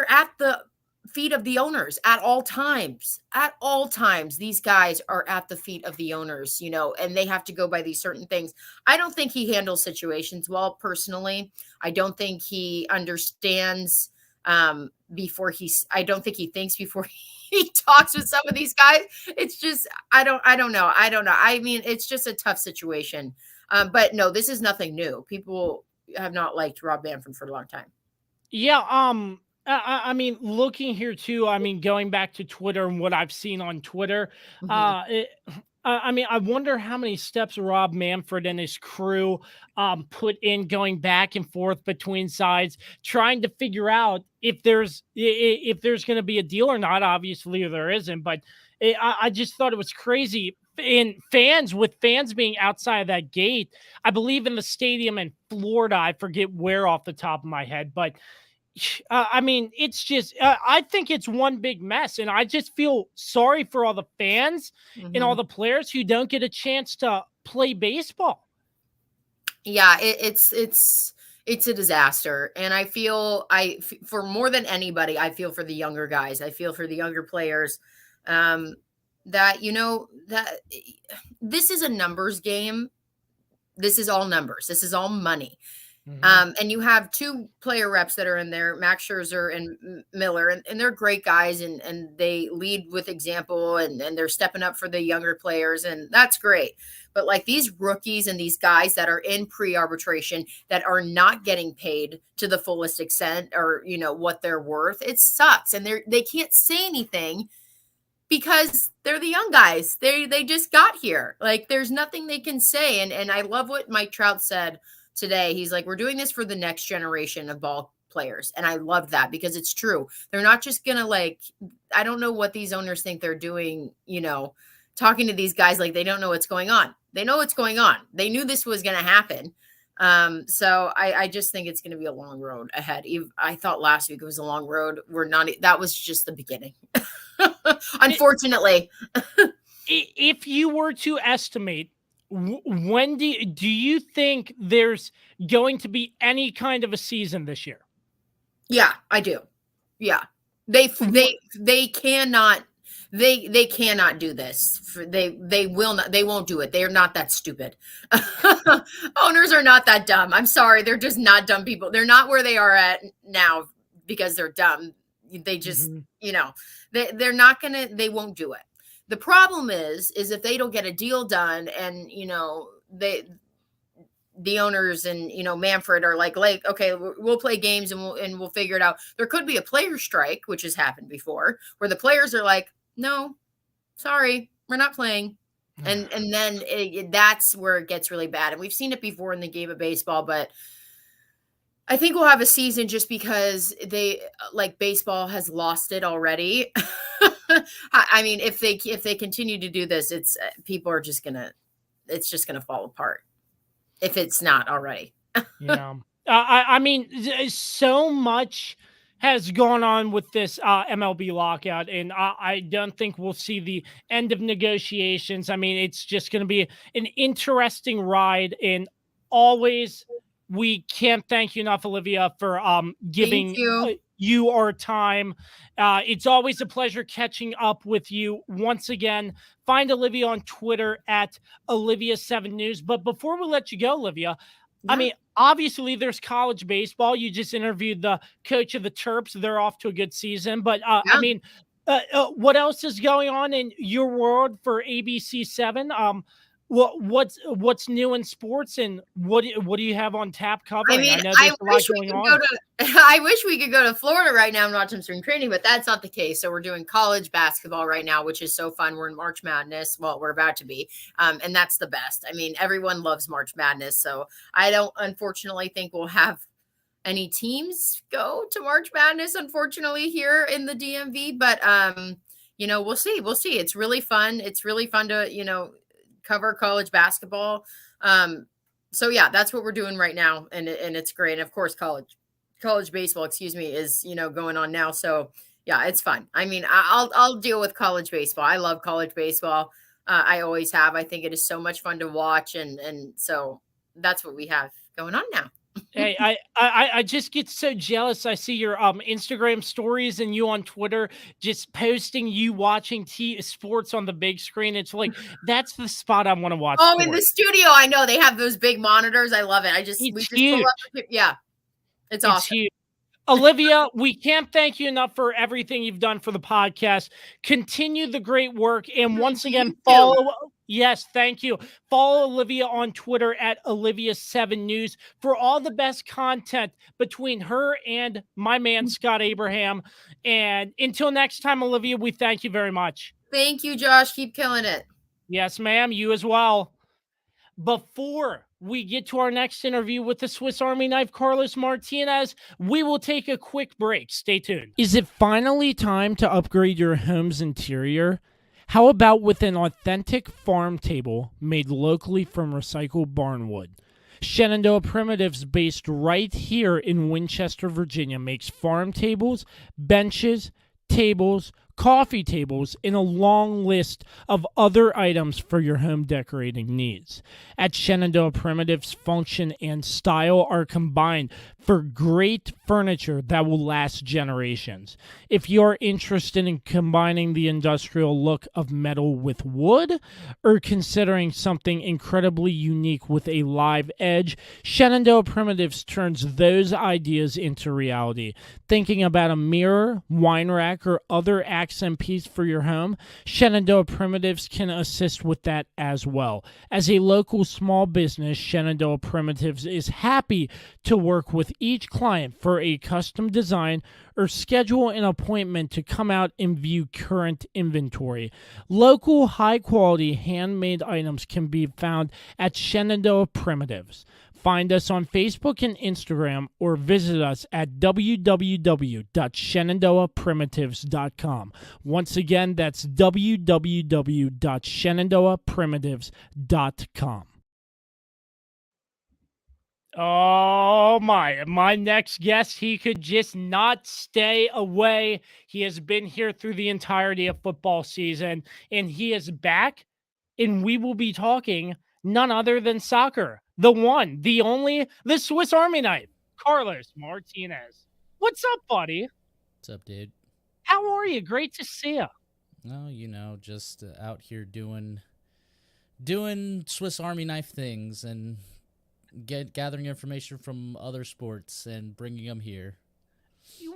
at the feet of the owners at all times. At all times, these guys are at the feet of the owners, and they have to go by these certain things. I don't think he handles situations well, personally. I don't think he understands I don't think he thinks before he talks with some of these guys. It's just, I don't know. I mean, it's just a tough situation. But no, this is nothing new. People have not liked Rob Manfred for a long time. Yeah. I mean, looking here too, I mean, going back to Twitter and what I've seen on Twitter, I mean, I wonder how many steps Rob Manfred and his crew put in, going back and forth between sides, trying to figure out if there's going to be a deal or not. Obviously, there isn't, but I just thought it was crazy. And fans being outside of that gate, I believe in the stadium in Florida, I forget where off the top of my head, but I mean, it's just, I think it's one big mess, and I just feel sorry for all the fans and all the players who don't get a chance to play baseball. Yeah, it's a disaster. And I feel for more than anybody, I feel for the younger guys. I feel for the younger players, that, that this is a numbers game. This is all numbers. This is all money. And you have two player reps that are in there, Max Scherzer and Miller, and they're great guys, and they lead with example, and they're stepping up for the younger players, and that's great. But like these rookies and these guys that are in pre-arbitration that are not getting paid to the fullest extent, or what they're worth, it sucks. And they can't say anything because they're the young guys. They just got here. Like, there's nothing they can say. And I love what Mike Trout said today. He's like, we're doing this for the next generation of ball players. And I love that, because it's true. They're not just going to, I don't know what these owners think they're doing, talking to these guys like they don't know what's going on. They know what's going on. They knew this was going to happen. So I just think it's going to be a long road ahead. I thought last week it was a long road. That was just the beginning. Unfortunately. If you were to estimate When do you think there's going to be any kind of a season this year? Yeah, I do. Yeah. They Wh- they cannot they cannot do this. They will not, they won't do it. They are not that stupid. Owners are not that dumb. I'm sorry, they're just not dumb people. They're not where they are at now because they're dumb. They just, Mhm. they're not going to, they won't do it. The problem is if they don't get a deal done and, the owners and Manfred are like okay, we'll play games and we'll figure it out. There could be a player strike, which has happened before, where the players are like, no, sorry, we're not playing. And then that's where it gets really bad. And we've seen it before in the game of baseball, but I think we'll have a season just because they, like, baseball has lost it already. I mean, if they continue to do this, people are just gonna, it's just gonna fall apart if it's not already. Yeah. I mean, so much has gone on with this MLB lockout, and I don't think we'll see the end of negotiations. I mean, it's just going to be an interesting ride, and always we can't thank you enough, Olivia, for Thank giving you. you our time. It's always a pleasure catching up with you once again. Find Olivia on Twitter at Olivia7News. But before we let you go, Olivia, I Yeah. mean, obviously there's college baseball. You just interviewed the coach of the Terps. They're off to a good season. But I Yeah. mean, what else is going on in your world for ABC7? What's new in sports, and what do you have on tap I covering? mean, I know I there's a lot wish we going could go on. to I wish we could go to Florida right now and watch some spring training, but that's not the case. So we're doing college basketball right now, which is so fun. We're in March Madness. Well, we're about to be. And that's the best. I mean, everyone loves March Madness. So I don't, unfortunately, think we'll have any teams go to March Madness, unfortunately, here in the DMV. But we'll see. We'll see. It's really fun. It's really fun to, cover college basketball. So yeah, that's what we're doing right now, and it's great. And of course, college baseball, excuse me, is going on now. So yeah, it's fun. I mean, I'll deal with college baseball. I love college baseball. I always have. I think it is so much fun to watch, and so that's what we have going on now. Hey, I just get so jealous. I see your Instagram stories and you on Twitter just posting you watching sports on the big screen. It's like that's the spot I want to watch Oh, in the sports. studio, I know they have those big monitors. I love it. We It's just pull up. huge. Yeah, it's It's awesome. huge. Olivia, we can't thank you enough for everything you've done for the podcast. Continue the great work. And once again, You too. follow. Yes, thank you. Follow Olivia on Twitter at Olivia7News for all the best content between her and my man, Scott Abraham. And until next time, Olivia, we thank you very much. Thank you, Josh. Keep killing it. Yes, ma'am. You as well. Before we get to our next interview with the Swiss Army knife Carlos Martinez, we will take a quick break. Stay tuned. Is it finally time to upgrade your home's interior? How about with an authentic farm table made locally from recycled barnwood? Shenandoah Primitives, based right here in Winchester, Virginia, makes farm tables, benches, tables, coffee tables, and a long list of other items for your home decorating needs. At Shenandoah Primitives, function and style are combined for great furniture that will last generations. If you're interested in combining the industrial look of metal with wood, or considering something incredibly unique with a live edge, Shenandoah Primitives turns those ideas into reality. Thinking about a mirror, wine rack, or other accent piece for your home, Shenandoah Primitives can assist with that as well. As a local small business, Shenandoah Primitives is happy to work with each client for a custom design or schedule an appointment to come out and view current inventory. Local, high-quality, handmade items can be found at Shenandoah Primitives. Find us on Facebook and Instagram or visit us at www.shenandoahprimitives.com. Once again, that's www.shenandoahprimitives.com. Oh my next guest, he could just not stay away. He has been here through the entirety of football season, and he is back, and we will be talking None other than soccer. The one, the only, the Swiss Army knife, Carlos Martinez. What's up, buddy? What's up, dude? How are you? Great to see you. Oh, just out here doing Swiss Army knife things and gathering information from other sports and bringing them here.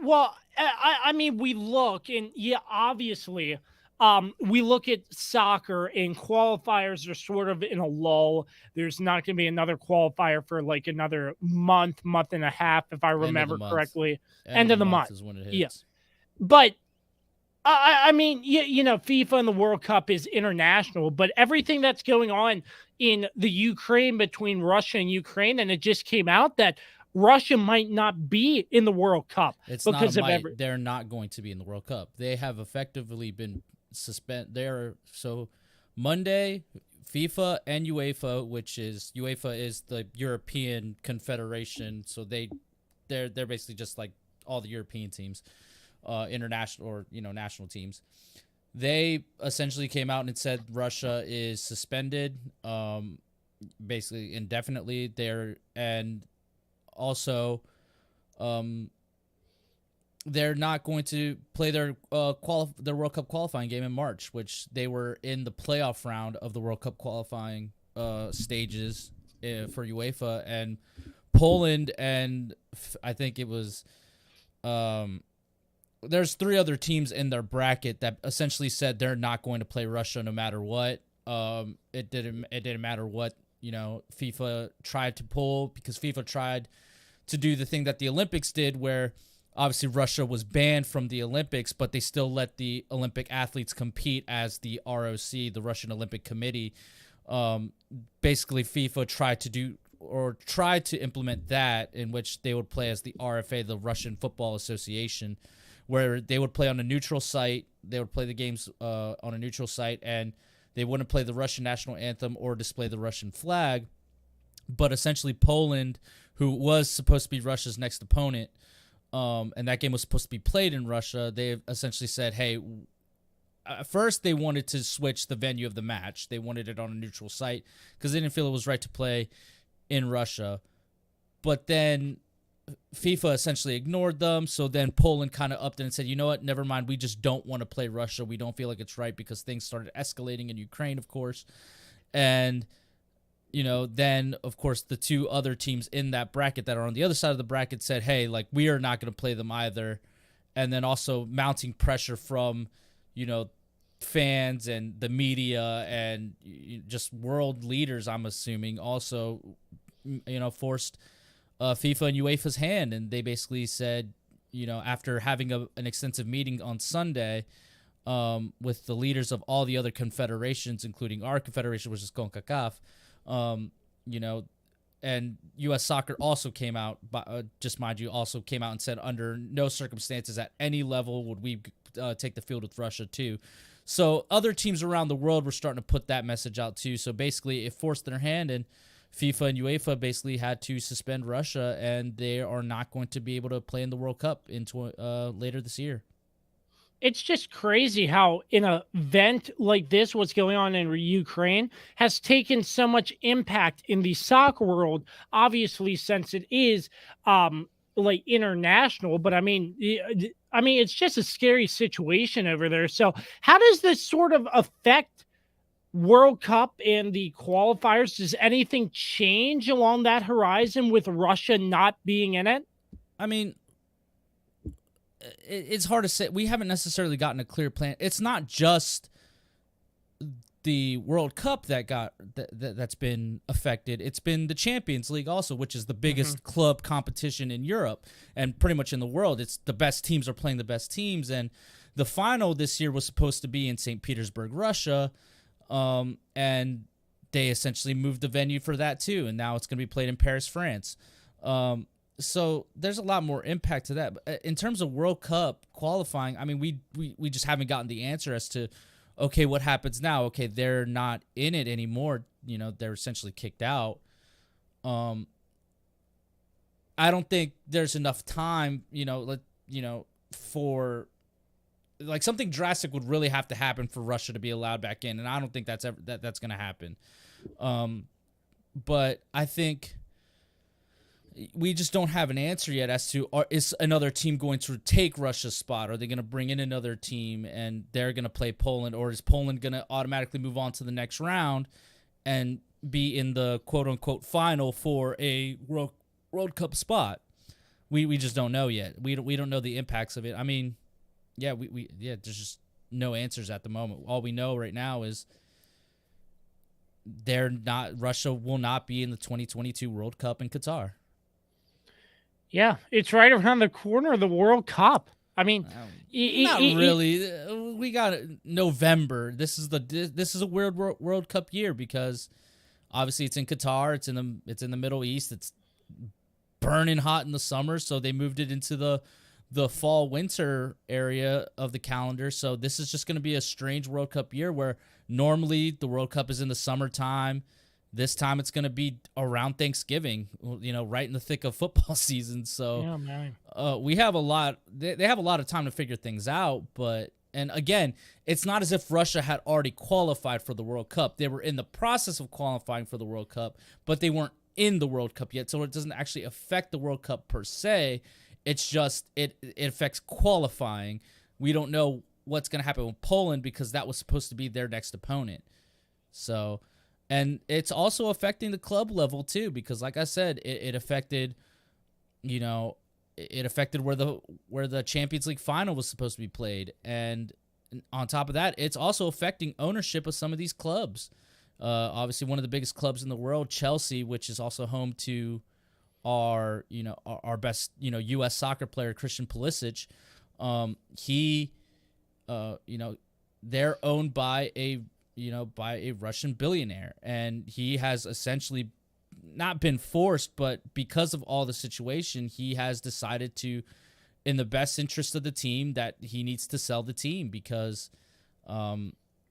Well, I mean, we look and yeah, obviously, we look at soccer and qualifiers are sort of in a lull. There's not going to be another qualifier for like another month and a half, if I remember correctly. End of the month is when it hits. Yeah, but I mean, FIFA and the World Cup is international, but everything that's going on in the Ukraine between Russia and Ukraine, and it just came out that Russia might not be in the World Cup because they're not going to be in the World Cup. They have effectively been suspended. So Monday, FIFA and UEFA, which is UEFA is the European Confederation, so they're basically just like all the European teams. International or national teams, they essentially came out and said Russia is suspended, basically indefinitely. And also, they're not going to play their World Cup qualifying game in March, which they were in the playoff round of the World Cup qualifying stages for UEFA, and Poland and I think it was. There's 3 other teams in their bracket that essentially said they're not going to play Russia no matter what. It didn't matter what FIFA tried to pull, because FIFA tried to do the thing that the Olympics did, where obviously Russia was banned from the Olympics, but they still let the Olympic athletes compete as the ROC, the Russian Olympic Committee. Basically, FIFA tried to implement that, in which they would play as the RFA, the Russian Football Association, where they would play on a neutral site. They would play the games on a neutral site, and they wouldn't play the Russian national anthem or display the Russian flag. But essentially Poland, who was supposed to be Russia's next opponent, and that game was supposed to be played in Russia, they essentially said, hey, at first they wanted to switch the venue of the match. They wanted it on a neutral site because they didn't feel it was right to play in Russia. But then FIFA essentially ignored them, so then Poland kind of upped it and said, you know what, never mind, we just don't want to play Russia. We don't feel like it's right, because things started escalating in Ukraine, of course. And, then, of course, the 2 other teams in that bracket that are on the other side of the bracket said, hey, like, we are not going to play them either. And then also mounting pressure from, fans and the media and just world leaders, I'm assuming, also, forced FIFA and UEFA's hand, and they basically said, after having an extensive meeting on Sunday with the leaders of all the other confederations, including our confederation, which is CONCACAF, and U.S. Soccer also came out, just mind you, also came out and said under no circumstances at any level would we take the field with Russia too. So other teams around the world were starting to put that message out too. So basically it forced their hand, and FIFA and UEFA basically had to suspend Russia, and they are not going to be able to play in the World Cup later this year. It's just crazy how an event like this, what's going on in Ukraine, has taken so much impact in the soccer world, obviously, since it is like international. But I mean, it's just a scary situation over there. So how does this sort of affect World Cup and the qualifiers? Does anything change along that horizon with Russia not being in it? I mean, it's hard to say. We haven't necessarily gotten a clear plan. It's not just the World Cup that's been affected. It's been the Champions League also, which is the biggest club competition in Europe and pretty much in the world. It's the best teams are playing the best teams, and the final this year was supposed to be in St. Petersburg, Russia. And they essentially moved the venue for that too, and now it's going to be played in Paris, France. So there's a lot more impact to that. But in terms of World Cup qualifying, I mean, we just haven't gotten the answer as to, okay, what happens now? Okay, they're not in it anymore. They're essentially kicked out. I don't think there's enough time, for like something drastic would really have to happen for Russia to be allowed back in, and I don't think that's going to happen. but I think we just don't have an answer yet as to is another team going to take Russia's spot? Are they going to bring in another team and they're going to play Poland, or is Poland going to automatically move on to the next round and be in the quote-unquote final for a World Cup spot? We just don't know yet. We don't know the impacts of it. I mean, there's just no answers at the moment. All we know right now is Russia will not be in the 2022 World Cup in Qatar. Yeah, it's right around the corner of the World Cup. I mean, not really. We got November. This is a weird World Cup year because obviously it's in Qatar. It's in the Middle East. It's burning hot in the summer, so they moved it into the fall winter area of the calendar. So this is just going to be a strange World Cup year where normally the World Cup is in the summertime. This time it's going to be around Thanksgiving, right in the thick of football season. So yeah, man. we have a lot. They have a lot of time to figure things out. And again, it's not as if Russia had already qualified for the World Cup. They were in the process of qualifying for the World Cup, but they weren't in the World Cup yet. So it doesn't actually affect the World Cup per se. It's just it affects qualifying. We don't know what's going to happen with Poland because that was supposed to be their next opponent. So. And it's also affecting the club level too, because like I said, it affected, it affected where the Champions League final was supposed to be played, and on top of that, it's also affecting ownership of some of these clubs. Obviously, one of the biggest clubs in the world, Chelsea, which is also home to our best U.S. soccer player Christian Pulisic. They're owned by a Russian billionaire, and he has essentially not been forced, but because of all the situation, he has decided to, in the best interest of the team, that he needs to sell the team because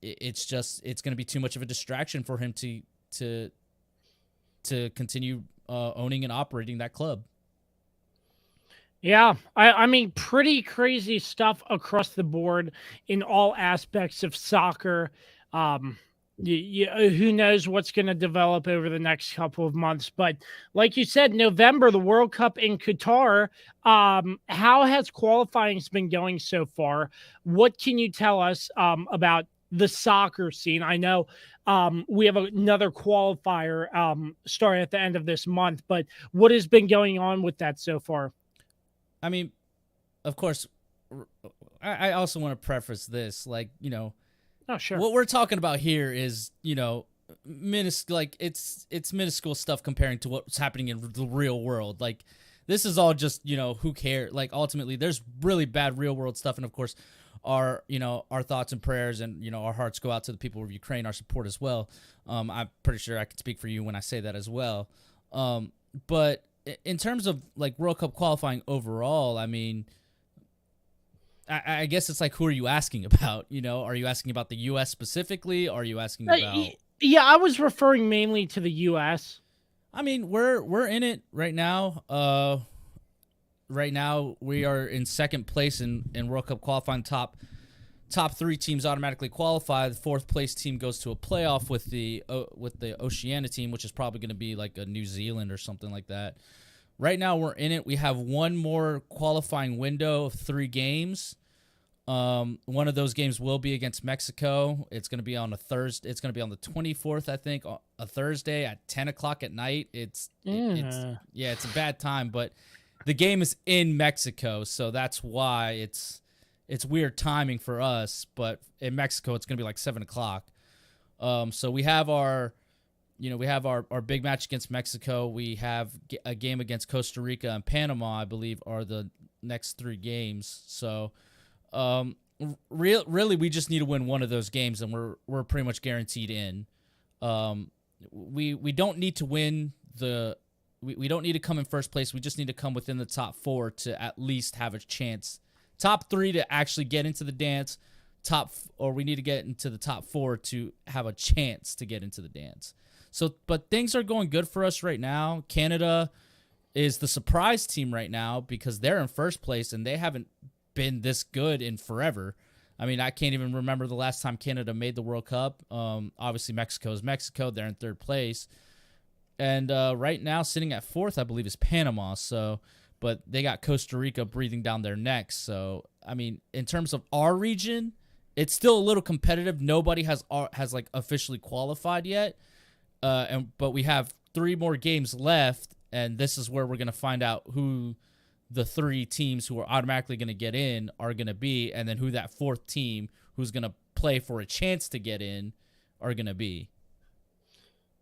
it's going to be too much of a distraction for him to continue owning and operating that club. Yeah, I mean, pretty crazy stuff across the board in all aspects of soccer. Who knows what's going to develop over the next couple of months? But like you said, November, the World Cup in Qatar. How has qualifying been going so far? What can you tell us about the soccer scene? I know we have another qualifier starting at the end of this month, but what has been going on with that so far? I mean, of course, I also want to preface this, Oh, sure. what we're talking about here is, it's minuscule stuff comparing to what's happening in the real world. Like, this is all just, who cares? Like, ultimately, there's really bad real world stuff, and of course, our thoughts and prayers and our hearts go out to the people of Ukraine, our support as well. I'm pretty sure I can speak for you when I say that as well. But in terms of like World Cup qualifying overall, I mean, I guess it's like, who are you asking about? Are you asking about the U.S. specifically? Are you asking about? Yeah, I was referring mainly to the U.S. I mean, we're in it right now. Right now, we are in second place in World Cup qualifying. Top three teams automatically qualify. The fourth place team goes to a playoff with the Oceania team, which is probably going to be like a New Zealand or something like that. Right now, we're in it. We have one more qualifying window of 3 games. One of those games will be against Mexico. It's going to be on a Thursday. It's going to be on the 24th, I think, a Thursday at 10 o'clock at night. It's a bad time, but the game is in Mexico, so that's why it's weird timing for us. But in Mexico, it's going to be like 7 o'clock. So we have our big match against Mexico. We have a game against Costa Rica and Panama, I believe, are the next 3 games. So, really, we just need to win one of those games, and we're pretty much guaranteed in. We don't need to win we don't need to come in first place. We just need to come within the top 4 to at least have a chance. Top 3 to actually get into the dance. Or we need to get into the top 4 to have a chance to get into the dance. So, but things are going good for us right now. Canada is the surprise team right now because they're in first place and they haven't been this good in forever. I mean, I can't even remember the last time Canada made the World Cup. Obviously, Mexico is Mexico. They're in third place. And right now, sitting at 4th, I believe, is Panama. So, but they got Costa Rica breathing down their necks. So, I mean, in terms of our region, it's still a little competitive. Nobody has like officially qualified yet. But we have 3 more games left, and this is where we're gonna find out who the 3 teams who are automatically gonna get in are gonna be, and then who that 4th team who's gonna play for a chance to get in are gonna be.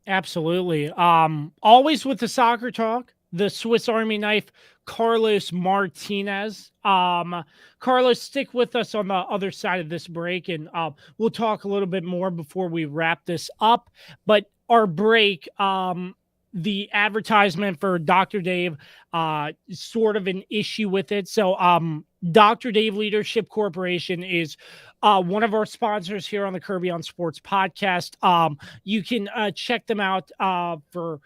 Absolutely. Always with the soccer talk, the Swiss Army knife, Carlos Martinez. Carlos, stick with us on the other side of this break, and we'll talk a little bit more before we wrap this up. But our break, the advertisement for Dr. Dave, sort of an issue with it. So, Dr. Dave Leadership Corporation is one of our sponsors here on the Kirby on Sports podcast. You can check them out for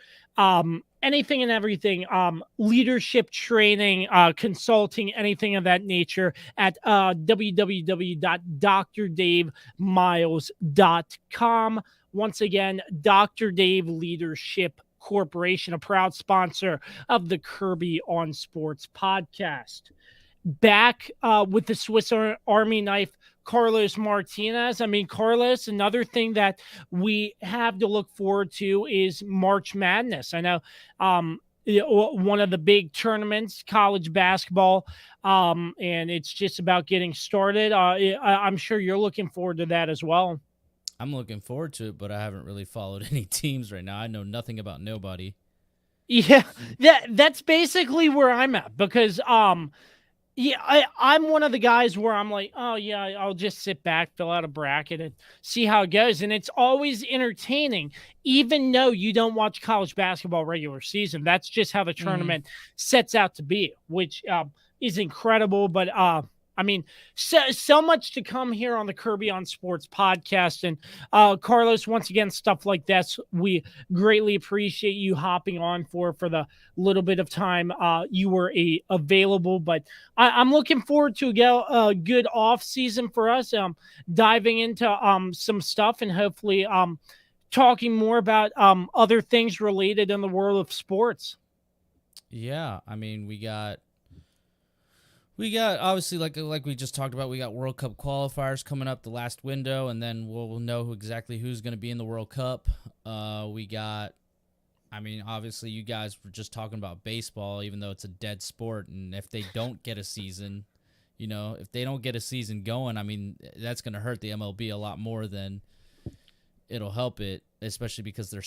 anything and everything, leadership training, consulting, anything of that nature at www.drdavemiles.com. Once again, Dr. Dave Leadership Corporation, a proud sponsor of the Kirby on Sports podcast. Back with the Swiss Army knife, Carlos Martinez. I mean, Carlos, another thing that we have to look forward to is March Madness. I know one of the big tournaments, college basketball, and it's just about getting started. I'm sure you're looking forward to that as well. I'm looking forward to it, but I haven't really followed any teams right now. I know nothing about nobody. Yeah, that's basically where I'm at because yeah, I'm one of the guys where I'm like, oh yeah, I'll just sit back, fill out a bracket, and see how it goes. And it's always entertaining, even though you don't watch college basketball regular season. That's just how the tournament sets out to be, which is incredible. But I mean, so much to come here on the Kirby on Sports podcast. And Carlos, once again, stuff like this, we greatly appreciate you hopping on for the little bit of time you were available. But I'm looking forward to a good off season for us, diving into some stuff and hopefully talking more about other things related in the world of sports. Yeah, I mean, we got obviously like we just talked about, we got World Cup qualifiers coming up the last window, and then we'll know exactly who's going to be in the World Cup. We got, I mean, obviously you guys were just talking about baseball, even though it's a dead sport, and if they don't get a season, if they don't get a season going, I mean, that's going to hurt the MLB a lot more than it'll help it, especially because they're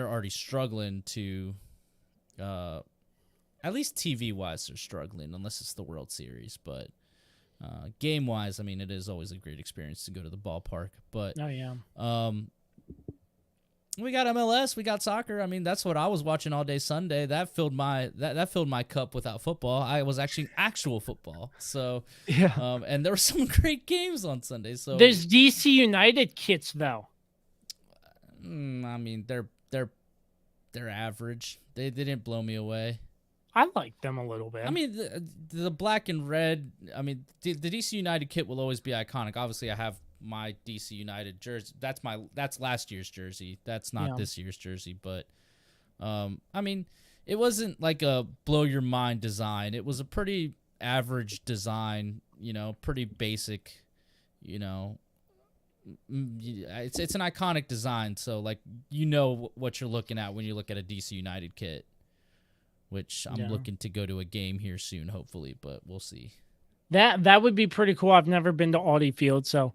already struggling to at least TV-wise, they're struggling, unless it's the World Series. But game-wise, I mean, it is always a great experience to go to the ballpark. But oh yeah, we got MLS, we got soccer. I mean, that's what I was watching all day Sunday. That filled my cup without football. I was actually actual football. So yeah, and there were some great games on Sunday. So there's DC United kits though. I mean, they're average. They didn't blow me away. I like them a little bit. I mean, the black and red, I mean, the DC United kit will always be iconic. Obviously, I have my DC United jersey. That's last year's jersey. That's not this year's jersey. But, I mean, it wasn't like a blow your mind design. It was a pretty average design, pretty basic, It's an iconic design. So, like, what you're looking at when you look at a DC United kit. Which I'm looking to go to a game here soon, hopefully, but we'll see. That would be pretty cool. I've never been to Audi Field, so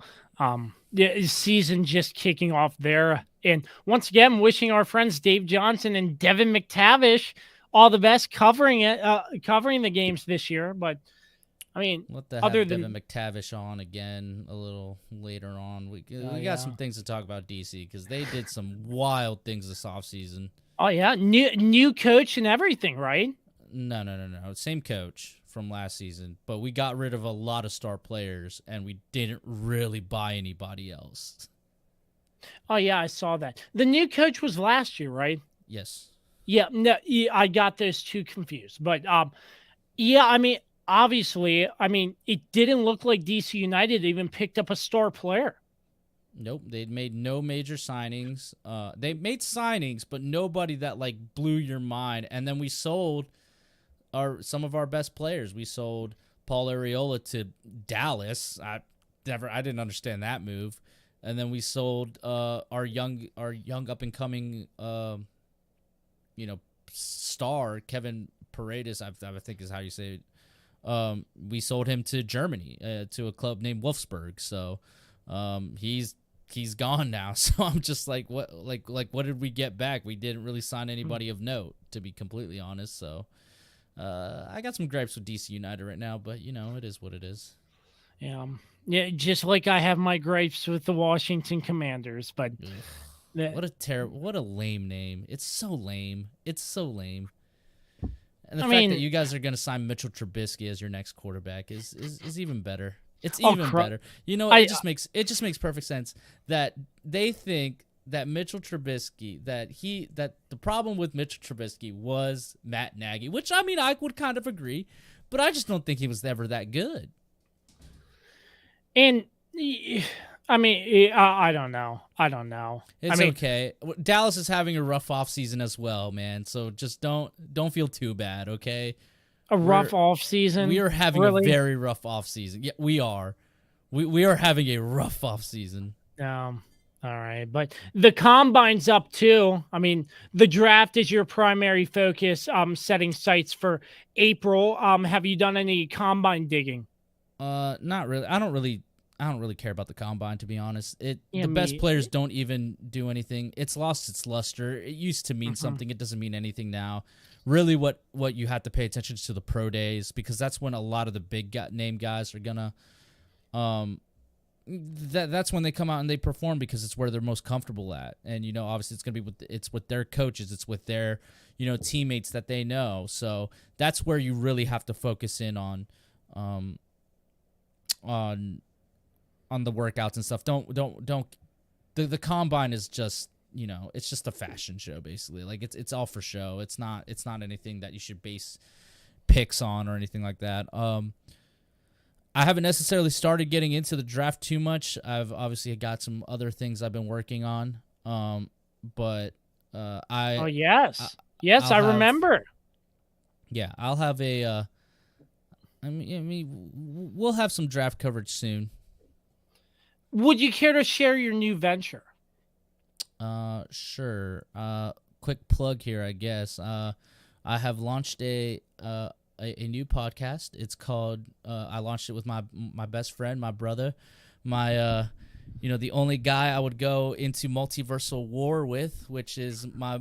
the season just kicking off there. And once again, wishing our friends Dave Johnson and Devin McTavish all the best covering the games this year. But I mean, other than Devin McTavish on again a little later on, we got some things to talk about DC because they did some wild things this offseason. Oh yeah, new coach and everything, right? No. Same coach from last season, but we got rid of a lot of star players, and we didn't really buy anybody else. Oh yeah, I saw that. The new coach was last year, right? Yes. Yeah, no, I got those two confused, but yeah, I mean, obviously, it didn't look like DC United even picked up a star player. Nope, they made no major signings. They made signings, but nobody that like blew your mind. And then we sold some of our best players. We sold Paul Arriola to Dallas. I didn't understand that move. And then we sold our young up and coming star Kevin Paredes. I think is how you say it. We sold him to Germany to a club named Wolfsburg. So he's gone now. So I'm just like, what did we get back? We didn't really sign anybody of note, to be completely honest. So I got some gripes with DC United right now, but it is what it is. Yeah, just like I have my gripes with the Washington Commanders, but what a lame name. It's so lame. And the fact that you guys are going to sign Mitchell Trubisky as your next quarterback is even better. It's even better. It just makes perfect sense that they think that Mitchell Trubisky, that the problem with Mitchell Trubisky was Matt Nagy, which I would kind of agree, but I just don't think he was ever that good. And I don't know. It's okay. Dallas is having a rough offseason as well, man. So just don't feel too bad, okay? Rough offseason? We are having a very rough offseason. Yeah, we are. We are having a rough offseason. All right. But the combine's up too. The draft is your primary focus, setting sights for April. Have you done any combine digging? Not really. I don't really care about the combine, to be honest. The best players don't even do anything. It's lost its luster. It used to mean something. It doesn't mean anything now. Really, what you have to pay attention to the pro days, because that's when a lot of the big name guys are gonna. That's when they come out and they perform, because it's where they're most comfortable at, and obviously it's gonna be with their coaches, it's with their teammates that they know. So that's where you really have to focus in on the workouts and stuff. Don't the combine is just it's just a fashion show, basically. Like it's all for show. It's not anything that you should base picks on or anything like that. I haven't necessarily started getting into the draft too much. I've obviously got some other things I've been working on. But I remember. Yeah, I'll have a we'll have some draft coverage soon. Would you care to share your new venture? Sure. Quick plug here, I guess. I have launched a new podcast. It's called. I launched it with my best friend, my brother, the only guy I would go into multiversal war with, which is my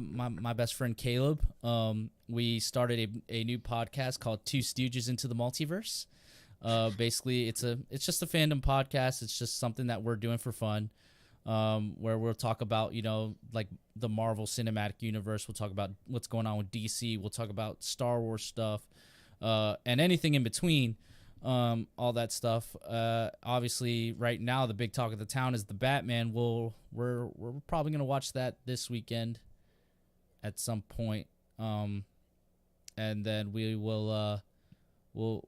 best friend Caleb. We started a new podcast called Two Stooges into the Multiverse. Basically, it's just a fandom podcast. It's just something that we're doing for fun. Where we'll talk about, like the Marvel Cinematic Universe. We'll talk about what's going on with DC. We'll talk about Star Wars stuff, and anything in between, all that stuff. Obviously, right now, the big talk of the town is the Batman. We're probably going to watch that this weekend at some point. And then we're going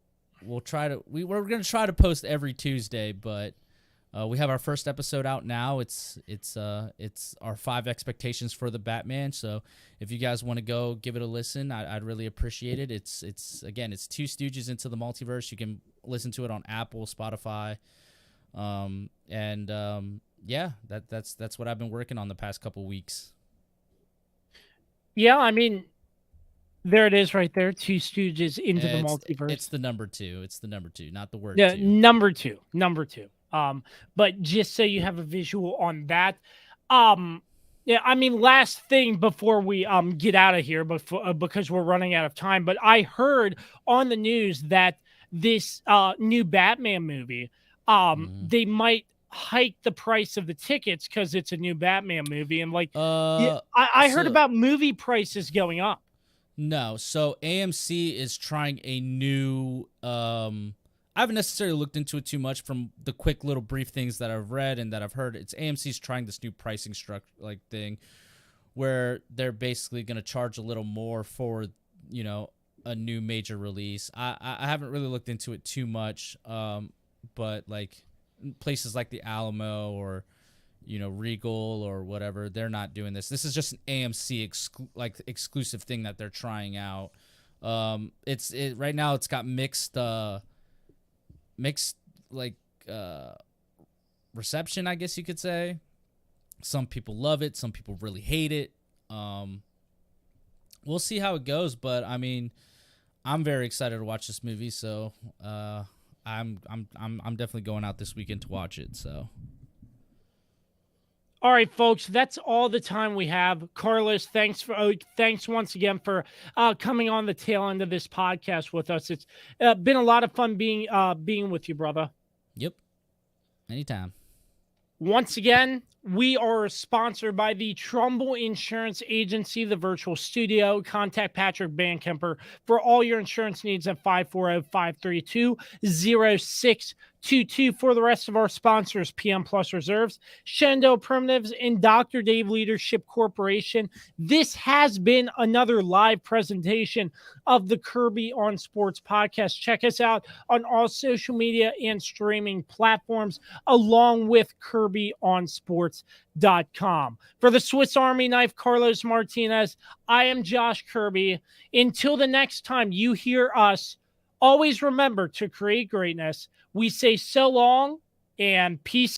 to try to post every Tuesday, but we have our first episode out now. It's our 5 expectations for the Batman. So if you guys want to go give it a listen, I'd really appreciate it. It's Two Stooges into the Multiverse. You can listen to it on Apple, Spotify, that's what I've been working on the past couple weeks. Yeah, there it is right there. Two Stooges into the Multiverse. It's the number 2. It's the number 2, not the word. Yeah, 2. Number two. But just so you have a visual on that. Last thing before we get out of here, because we're running out of time. But I heard on the news that this new Batman movie, they might hike the price of the tickets because it's a new Batman movie, and I heard about movie prices going up. No, so AMC is trying a new. I haven't necessarily looked into it too much. From the quick little brief things that I've read and that I've heard, it's AMC's trying this new pricing structure thing, where they're basically going to charge a little more for a new major release. I haven't really looked into it too much, but like places like the Alamo or Regal or whatever. They're not doing this. This is just an AMC exclusive thing that they're trying out. Right now it's got mixed reception, I guess you could say. Some people love it, some people really hate it. We'll see how it goes, but I mean, I'm very excited to watch this movie, so I'm definitely going out this weekend to watch it. So all right, folks, that's all the time we have. Carlos, thanks once again for coming on the tail end of this podcast with us. It's been a lot of fun being with you, brother. Yep. Anytime. Once again, we are sponsored by the Trumbull Insurance Agency, the virtual studio. Contact Patrick Bankemper for all your insurance needs at 540-532-0622. For the rest of our sponsors, PM Plus Reserves, Shenandoah Primitives, and Dr. Dave Leadership Corporation. This has been another live presentation of the Kirby on Sports podcast. Check us out on all social media and streaming platforms, along with KirbyOnSports.com. For the Swiss Army knife, Carlos Martinez, I am Josh Kirby. Until the next time you hear us, always remember to create greatness. We say so long and peace.